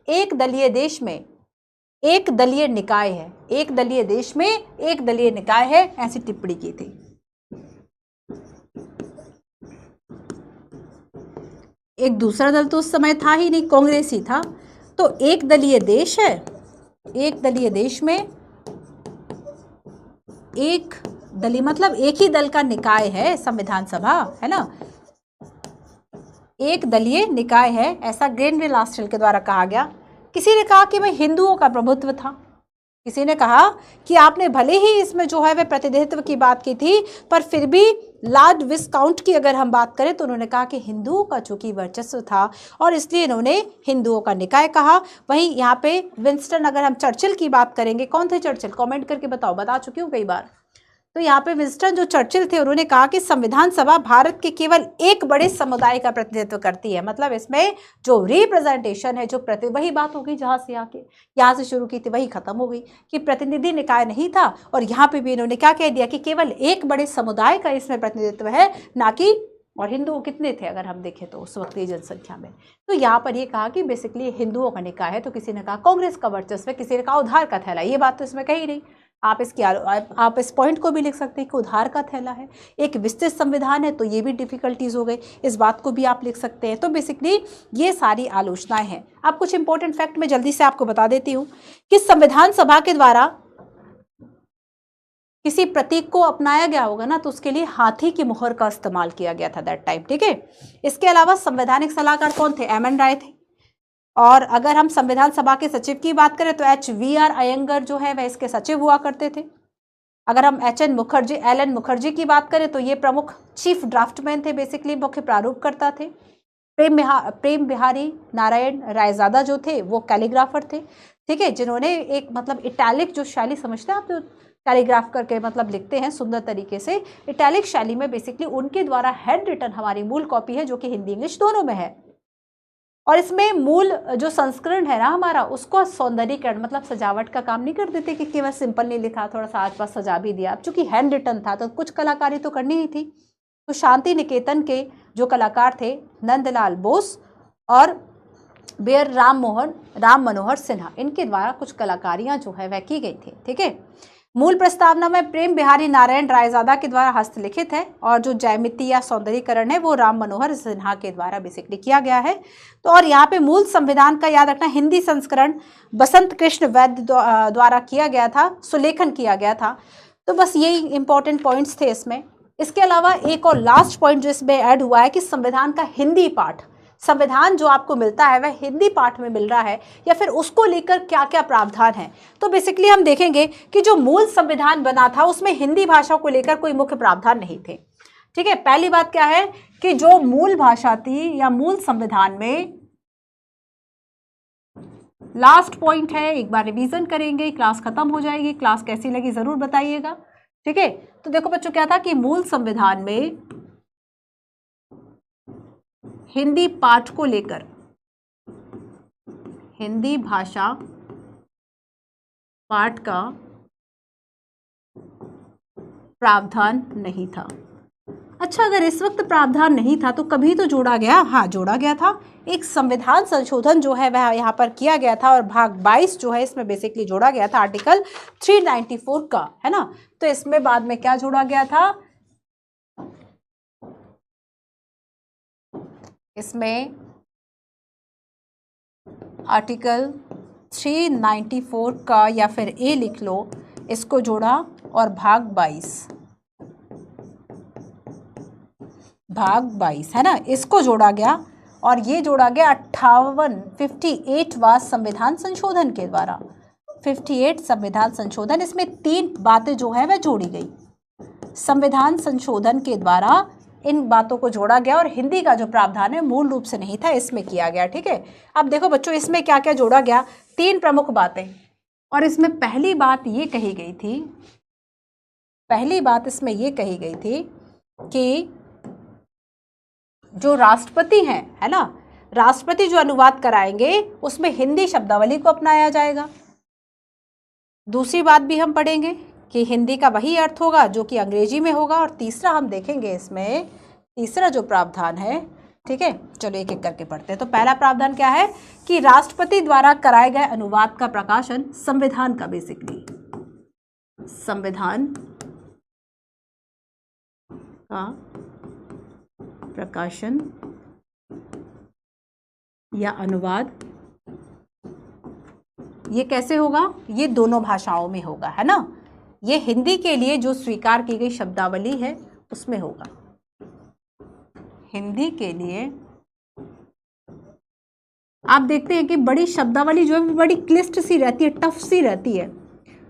Speaker 1: एक दलीय देश में एक दलीय निकाय है, एक दलीय देश में एक दलीय निकाय है, ऐसी टिप्पणी की थी। एक दूसरा दल तो उस समय था ही नहीं, कांग्रेस ही था। तो एक दलीय देश है, एक दलीय देश में एक दलीय मतलब एक ही दल का निकाय है संविधान सभा, है ना, एक दलीय निकाय है, ऐसा ग्रेनविल ऑस्टिल के द्वारा कहा गया। किसी ने कहा कि भाई हिंदुओं का प्रभुत्व था, किसी ने कहा कि आपने भले ही इसमें जो है वह प्रतिनिधित्व की बात की थी, पर फिर भी लॉर्ड विस्काउंट की अगर हम बात करें तो उन्होंने कहा कि हिंदुओं का चूंकि वर्चस्व था और इसलिए इन्होंने हिंदुओं का निकाय कहा। वहीं यहाँ पे विंस्टन, अगर हम चर्चिल की बात करेंगे, कौन थे चर्चिल, कमेंट करके बताओ, बता चुकी हूँ कई बार। तो यहाँ पे विंस्टन जो चर्चिल थे उन्होंने कहा कि संविधान सभा भारत के केवल एक बड़े समुदाय का प्रतिनिधित्व करती है। मतलब इसमें जो रिप्रेजेंटेशन है, जो वही बात होगी जहाँ से यहाँ से शुरू की थी वही खत्म हो गई कि प्रतिनिधि निकाय नहीं था। और यहाँ पे भी इन्होंने क्या कह दिया कि केवल एक बड़े समुदाय का इसमें प्रतिनिधित्व है, ना कि, और हिंदू कितने थे अगर हम देखें तो उस वक्त की जनसंख्या में। तो यहाँ पर ये कहा कि बेसिकली हिंदुओं का निकाय है। तो किसी ने कहा कांग्रेस का वर्चस्व है, किसी ने कहा उधार का थैला। ये बात तो इसमें कही नहीं। आप इस पॉइंट को भी लिख सकते हैं कि उधार का थैला है, एक विस्तृत संविधान है, तो ये भी डिफिकल्टीज हो गई, इस बात को भी आप लिख सकते हैं। तो बेसिकली ये सारी आलोचनाएं हैं। अब कुछ इंपॉर्टेंट फैक्ट मैं जल्दी से आपको बता देती हूँ कि संविधान सभा के द्वारा किसी प्रतीक को अपनाया गया होगा ना, तो उसके लिए हाथी की मुहर का इस्तेमाल किया गया था दैट टाइम। ठीक है, इसके अलावा संवैधानिक सलाहकार कौन थे? एम.एन. राय थे। और अगर हम संविधान सभा के सचिव की बात करें तो H.V.R. अयंगर जो है वह इसके सचिव हुआ करते थे। अगर हम एल एन मुखर्जी की बात करें तो ये प्रमुख चीफ ड्राफ्टमैन थे, बेसिकली मुख्य प्रारूपकर्ता थे। प्रेम बिहारी नारायण रायजादा जो थे वो कैलीग्राफर थे, ठीक है, जिन्होंने एक मतलब इटैलिक जो शैली समझते हैं आप, जो कैलीग्राफ करके मतलब लिखते हैं सुंदर तरीके से, इटैलिक शैली में बेसिकली उनके द्वारा हैंड रिटन हमारी मूल कॉपी है, जो कि हिंदी इंग्लिश दोनों में है। और इसमें मूल जो संस्करण है ना हमारा, उसको सौंदर्यीकरण मतलब सजावट का काम नहीं कर देते कि केवल सिंपल नहीं लिखा, थोड़ा सा आसपास सजा भी दिया। अब चूंकि हैंड रिटन था तो कुछ कलाकारी तो करनी ही थी, तो शांति निकेतन के जो कलाकार थे नंदलाल बोस और बेयर राम मनोहर सिन्हा, इनके द्वारा कुछ कलाकारियां जो है वह की गई थी, ठीक है। मूल प्रस्तावना में प्रेम बिहारी नारायण रायजादा के द्वारा हस्तलिखित है और जो ज्यामिति या सौंदर्यीकरण है वो राम मनोहर सिन्हा के द्वारा बेसिकली किया गया है। तो और यहाँ पे मूल संविधान का याद रखना, हिंदी संस्करण बसंत कृष्ण वैद्य द्वारा किया गया था, सुलेखन किया गया था। तो बस यही इंपॉर्टेंट पॉइंट्स थे इसमें। इसके अलावा एक और लास्ट पॉइंट जो इसमें ऐड हुआ है कि संविधान का हिंदी पाठ, संविधान जो आपको मिलता है वह हिंदी पाठ में मिल रहा है या फिर उसको लेकर क्या क्या प्रावधान है। तो बेसिकली हम देखेंगे कि जो मूल संविधान बना था उसमें हिंदी भाषा को लेकर कोई मुख्य प्रावधान नहीं थे, ठीक है। पहली बात क्या है कि जो मूल भाषा थी या मूल संविधान में, लास्ट पॉइंट है, एक बार रिवीजन करेंगे, क्लास खत्म हो जाएगी, क्लास कैसी लगी जरूर बताइएगा, ठीक है। तो देखो बच्चों क्या था कि मूल संविधान में हिंदी पाठ को लेकर हिंदी भाषा पाठ का प्रावधान नहीं था। अच्छा, अगर इस वक्त प्रावधान नहीं था तो कभी तो जोड़ा गया, हाँ जोड़ा गया था, एक संविधान संशोधन जो है वह यहाँ पर किया गया था और भाग 22 जो है इसमें बेसिकली जोड़ा गया था आर्टिकल 394 का, है ना। तो इसमें बाद में क्या जोड़ा गया था, इसमें आर्टिकल 394 का या फिर ए लिख लो, इसको जोड़ा और भाग 22 है ना, इसको जोड़ा गया और ये जोड़ा गया 58वां संविधान संशोधन के द्वारा। 58 संविधान संशोधन, इसमें 3 बातें जो है वह जोड़ी गई, संविधान संशोधन के द्वारा इन बातों को जोड़ा गया और हिंदी का जो प्रावधान है मूल रूप से नहीं था, इसमें किया गया, ठीक है। अब देखो बच्चों इसमें क्या क्या जोड़ा गया, 3 प्रमुख बातें, और इसमें पहली बात ये कही गई थी, पहली बात इसमें ये कही गई थी कि जो राष्ट्रपति हैं, है ना, राष्ट्रपति जो अनुवाद कराएंगे उसमें हिंदी शब्दावली को अपनाया जाएगा। दूसरी बात भी हम पढ़ेंगे कि हिंदी का वही अर्थ होगा जो कि अंग्रेजी में होगा, और तीसरा हम देखेंगे इसमें तीसरा जो प्रावधान है, ठीक है। चलो एक एक करके पढ़ते हैं। तो पहला प्रावधान क्या है कि राष्ट्रपति द्वारा कराए गए अनुवाद का प्रकाशन संविधान का, बेसिकली संविधान का प्रकाशन या अनुवाद, ये कैसे होगा, ये दोनों भाषाओं में होगा, है ना। ये हिंदी के लिए जो स्वीकार की गई शब्दावली है उसमें होगा, हिंदी के लिए आप देखते हैं कि बड़ी शब्दावली जो है बड़ी क्लिष्ट सी रहती है, टफ सी रहती है।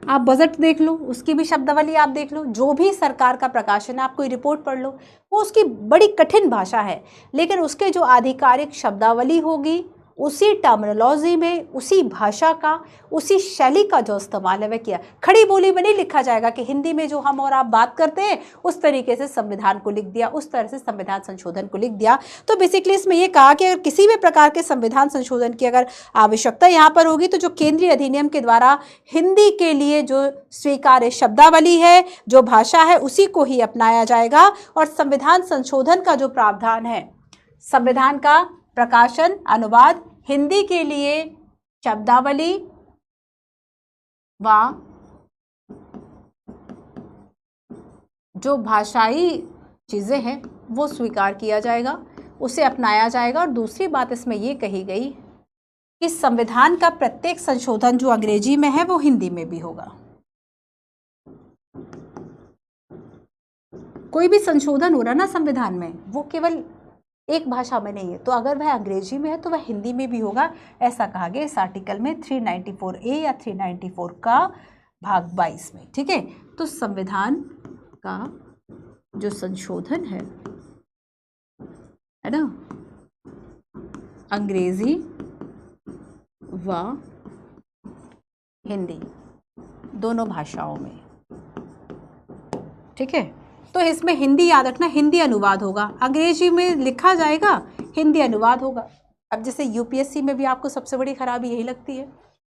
Speaker 1: आप बजट देख लो, उसकी भी शब्दावली आप देख लो, जो भी सरकार का प्रकाशन है आप कोई रिपोर्ट पढ़ लो, वो उसकी बड़ी कठिन भाषा है, लेकिन उसके जो आधिकारिक शब्दावली होगी उसी टर्मिनोलॉजी में, उसी भाषा का, उसी शैली का जो इस्तेमाल है वह किया। खड़ी बोली में नहीं लिखा जाएगा कि हिंदी में जो हम और आप बात करते हैं उस तरीके से संविधान को लिख दिया, उस तरह से संविधान संशोधन को लिख दिया। तो बेसिकली इसमें यह कहा कि अगर किसी भी प्रकार के संविधान संशोधन की अगर आवश्यकता यहाँ पर होगी तो जो केंद्रीय अधिनियम के द्वारा हिंदी के लिए जो स्वीकार्य शब्दावली है, जो भाषा है, उसी को ही अपनाया जाएगा। और संविधान संशोधन का जो प्रावधान है, संविधान का प्रकाशन, अनुवाद, हिंदी के लिए शब्दावली व जो भाषाई चीज़ें हैं वो स्वीकार किया जाएगा, उसे अपनाया जाएगा। और दूसरी बात इसमें ये कही गई कि संविधान का प्रत्येक संशोधन जो अंग्रेजी में है वो हिंदी में भी होगा। कोई भी संशोधन हो रहा ना संविधान में, वो केवल एक भाषा में नहीं है, तो अगर वह अंग्रेजी में है तो वह हिंदी में भी होगा, ऐसा कहा गया इस आर्टिकल में 394A या 394 का भाग 22 में, ठीक है। तो संविधान का जो संशोधन है ना, अंग्रेजी व हिंदी दोनों भाषाओं में, ठीक है। तो इसमें हिंदी याद रखना, हिंदी अनुवाद होगा, अंग्रेजी में लिखा जाएगा, हिंदी अनुवाद होगा। अब जैसे यूपीएससी में भी आपको सबसे बड़ी खराबी यही लगती है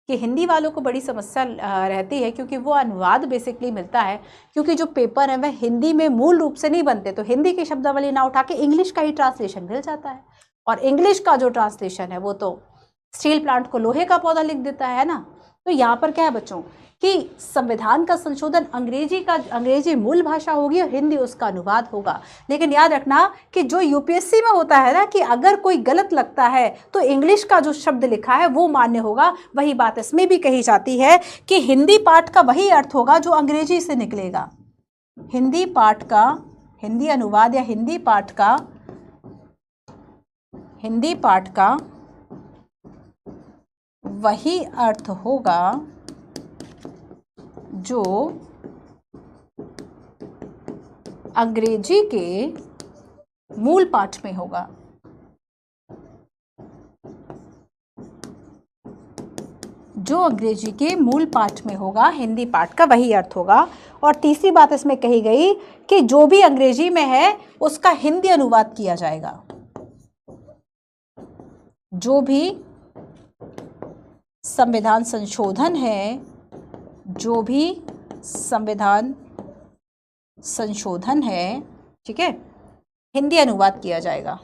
Speaker 1: कि हिंदी वालों को बड़ी समस्या रहती है, क्योंकि वो अनुवाद बेसिकली मिलता है, क्योंकि जो पेपर है वह हिंदी में मूल रूप से नहीं बनते, तो हिंदी की शब्दावली ना उठा के इंग्लिश का ही ट्रांसलेशन मिल जाता है, और इंग्लिश का जो ट्रांसलेशन है वो तो स्टील प्लांट को लोहे का पौधा लिख देता है ना। तो यहाँ पर क्या है बच्चों कि संविधान का संशोधन अंग्रेजी मूल भाषा होगी और हिंदी उसका अनुवाद होगा। लेकिन याद रखना कि जो यूपीएससी में होता है ना कि अगर कोई गलत लगता है तो इंग्लिश का जो शब्द लिखा है वो मान्य होगा। वही बात इसमें भी कही जाती है कि हिंदी पाठ का वही अर्थ होगा जो अंग्रेजी से निकलेगा। हिंदी पाठ का, हिंदी अनुवाद या हिंदी पाठ का वही अर्थ होगा जो अंग्रेजी के मूल पाठ में होगा। जो अंग्रेजी के मूल पाठ में होगा, हिंदी पाठ का वही अर्थ होगा। और तीसरी बात इसमें कही गई कि जो भी अंग्रेजी में है उसका हिंदी अनुवाद किया जाएगा। जो भी संविधान संशोधन है, जो भी संविधान संशोधन है, ठीक है, हिंदी अनुवाद किया जाएगा,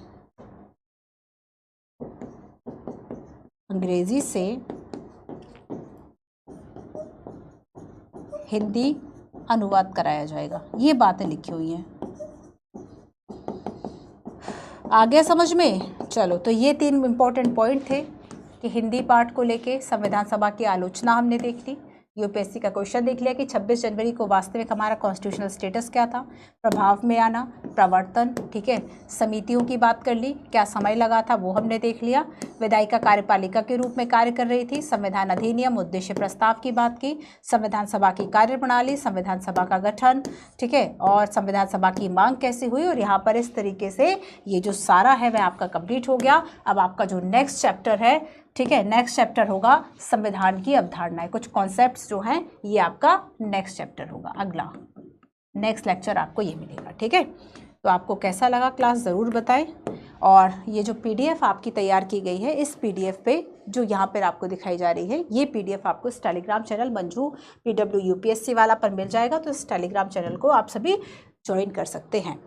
Speaker 1: अंग्रेजी से हिंदी अनुवाद कराया जाएगा। ये बातें लिखी हुई हैं, आ गया समझ में? चलो, तो ये 3 इंपॉर्टेंट पॉइंट थे कि हिंदी पाठ को लेके संविधान सभा की आलोचना हमने देख ली, यूपीएससी का क्वेश्चन देख लिया कि 26 जनवरी को वास्तविक हमारा कॉन्स्टिट्यूशनल स्टेटस क्या था, प्रभाव में आना, प्रवर्तन, ठीक है, समितियों की बात कर ली, क्या समय लगा था वो हमने देख लिया, विधायिका कार्यपालिका के रूप में कार्य कर रही थी, संविधान अधिनियम, उद्देश्य प्रस्ताव की बात की, संविधान सभा की कार्यप्रणाली, संविधान सभा का गठन, ठीक है, और संविधान सभा की मांग कैसे हुई। और यहाँ पर इस तरीके से ये जो सारा है वह आपका कंप्लीट हो गया। अब आपका जो नेक्स्ट चैप्टर है, ठीक है, नेक्स्ट चैप्टर होगा संविधान की अवधारणाएं, कुछ कॉन्सेप्ट्स जो हैं ये आपका नेक्स्ट चैप्टर होगा, अगला नेक्स्ट लेक्चर आपको ये मिलेगा, ठीक है। तो आपको कैसा लगा क्लास ज़रूर बताएं। और ये जो पीडीएफ आपकी तैयार की गई है, इस पीडीएफ पे जो यहाँ पर आपको दिखाई जा रही है, ये पीडीएफ आपको इस Telegram channel Manju PW UPSC वाला पर मिल जाएगा। तो इस टेलीग्राम चैनल को आप सभी ज्वाइन कर सकते हैं।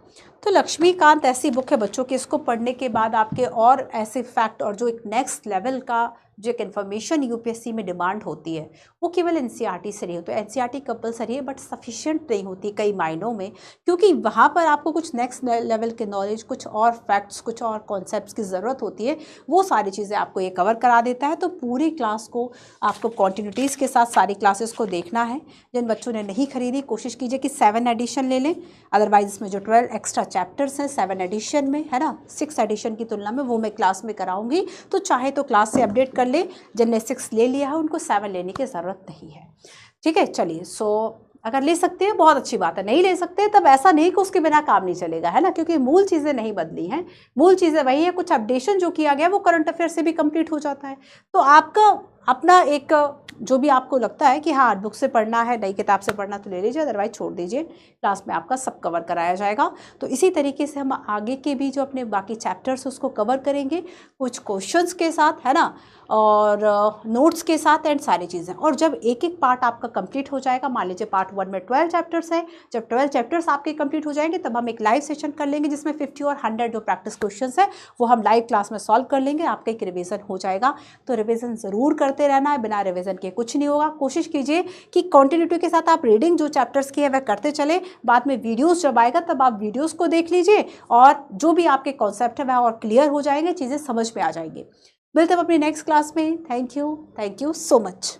Speaker 1: तो लक्ष्मीकांत ऐसी बुक है बच्चों की, इसको पढ़ने के बाद आपके और ऐसे फैक्ट और जो एक नेक्स्ट लेवल का जो एक इन्फॉर्मेशन यूपीएससी में डिमांड होती है वो केवल एनसीईआरटी से नहीं होती। एनसीईआरटी कंपलसरी है बट सफिशिएंट नहीं होती कई मायनों में, क्योंकि वहाँ पर आपको कुछ नेक्स्ट लेवल के नॉलेज, कुछ और फैक्ट्स, कुछ और कॉन्सेप्ट्स की ज़रूरत होती है। वो सारी चीज़ें आपको ये कवर करा देता है। तो पूरी क्लास को आपको कॉन्टिन्यूटीज़ के साथ सारी क्लासेस को देखना है। जिन बच्चों ने नहीं खरीदी कोशिश कीजिए कि 7 एडिशन ले लें, अदरवाइज इसमें जो 12 एक्स्ट्रा चैप्टर्स हैं 7 एडिशन में, है ना, 6 एडिशन की तुलना में, वो मैं क्लास में कराऊंगी। तो चाहे तो क्लास से अपडेट कर ले, जिनने 6 ले लिया है उनको 7 लेने की ज़रूरत नहीं है, ठीक है। चलिए, अगर ले सकते हैं बहुत अच्छी बात है, नहीं ले सकते तब ऐसा नहीं कि उसके बिना काम नहीं चलेगा, है ना, क्योंकि मूल चीज़ें नहीं बदली हैं, मूल चीज़ें वही है। कुछ अपडेशन जो किया गया वो करंट अफेयर से भी कंप्लीट हो जाता है। तो आपका अपना एक जो भी आपको लगता है कि हाँ बुक से पढ़ना है, नई किताब से पढ़ना तो ले लीजिए, अदरवाइज छोड़ दीजिए, क्लास में आपका सब कवर कराया जाएगा। तो इसी तरीके से हम आगे के भी जो अपने बाकी चैप्टर्स उसको कवर करेंगे, कुछ क्वेश्चंस के साथ, है ना, और नोट्स के साथ एंड सारी चीज़ें। और जब एक एक पार्ट आपका कंप्लीट हो जाएगा, मान लीजिए पार्ट 1 में 12 चैप्टर्स हैं, जब 12 चैप्टर्स आपके कंप्लीट हो जाएंगे तब हम एक लाइव सेशन कर लेंगे जिसमें 50 और 100 जो प्रैक्टिस क्वेश्चंस है वो हम लाइव क्लास में सॉल्व कर लेंगे, आपका एक रिविजन हो जाएगा। तो रिविजन ज़रूर करते रहना है, बिना रिविजन के कुछ नहीं होगा। कोशिश कीजिए कि कंटिन्यूटी के साथ आप रीडिंग जो चैप्टर्स की है वह करते चले, बाद में वीडियोस जब आएगा तब आप वीडियोस को देख लीजिए और जो भी आपके कॉन्सेप्ट है वह और क्लियर हो जाएंगे, चीज़ें समझ में आ जाएंगी। मिलते हैं अपनी नेक्स्ट क्लास में। Thank you so much.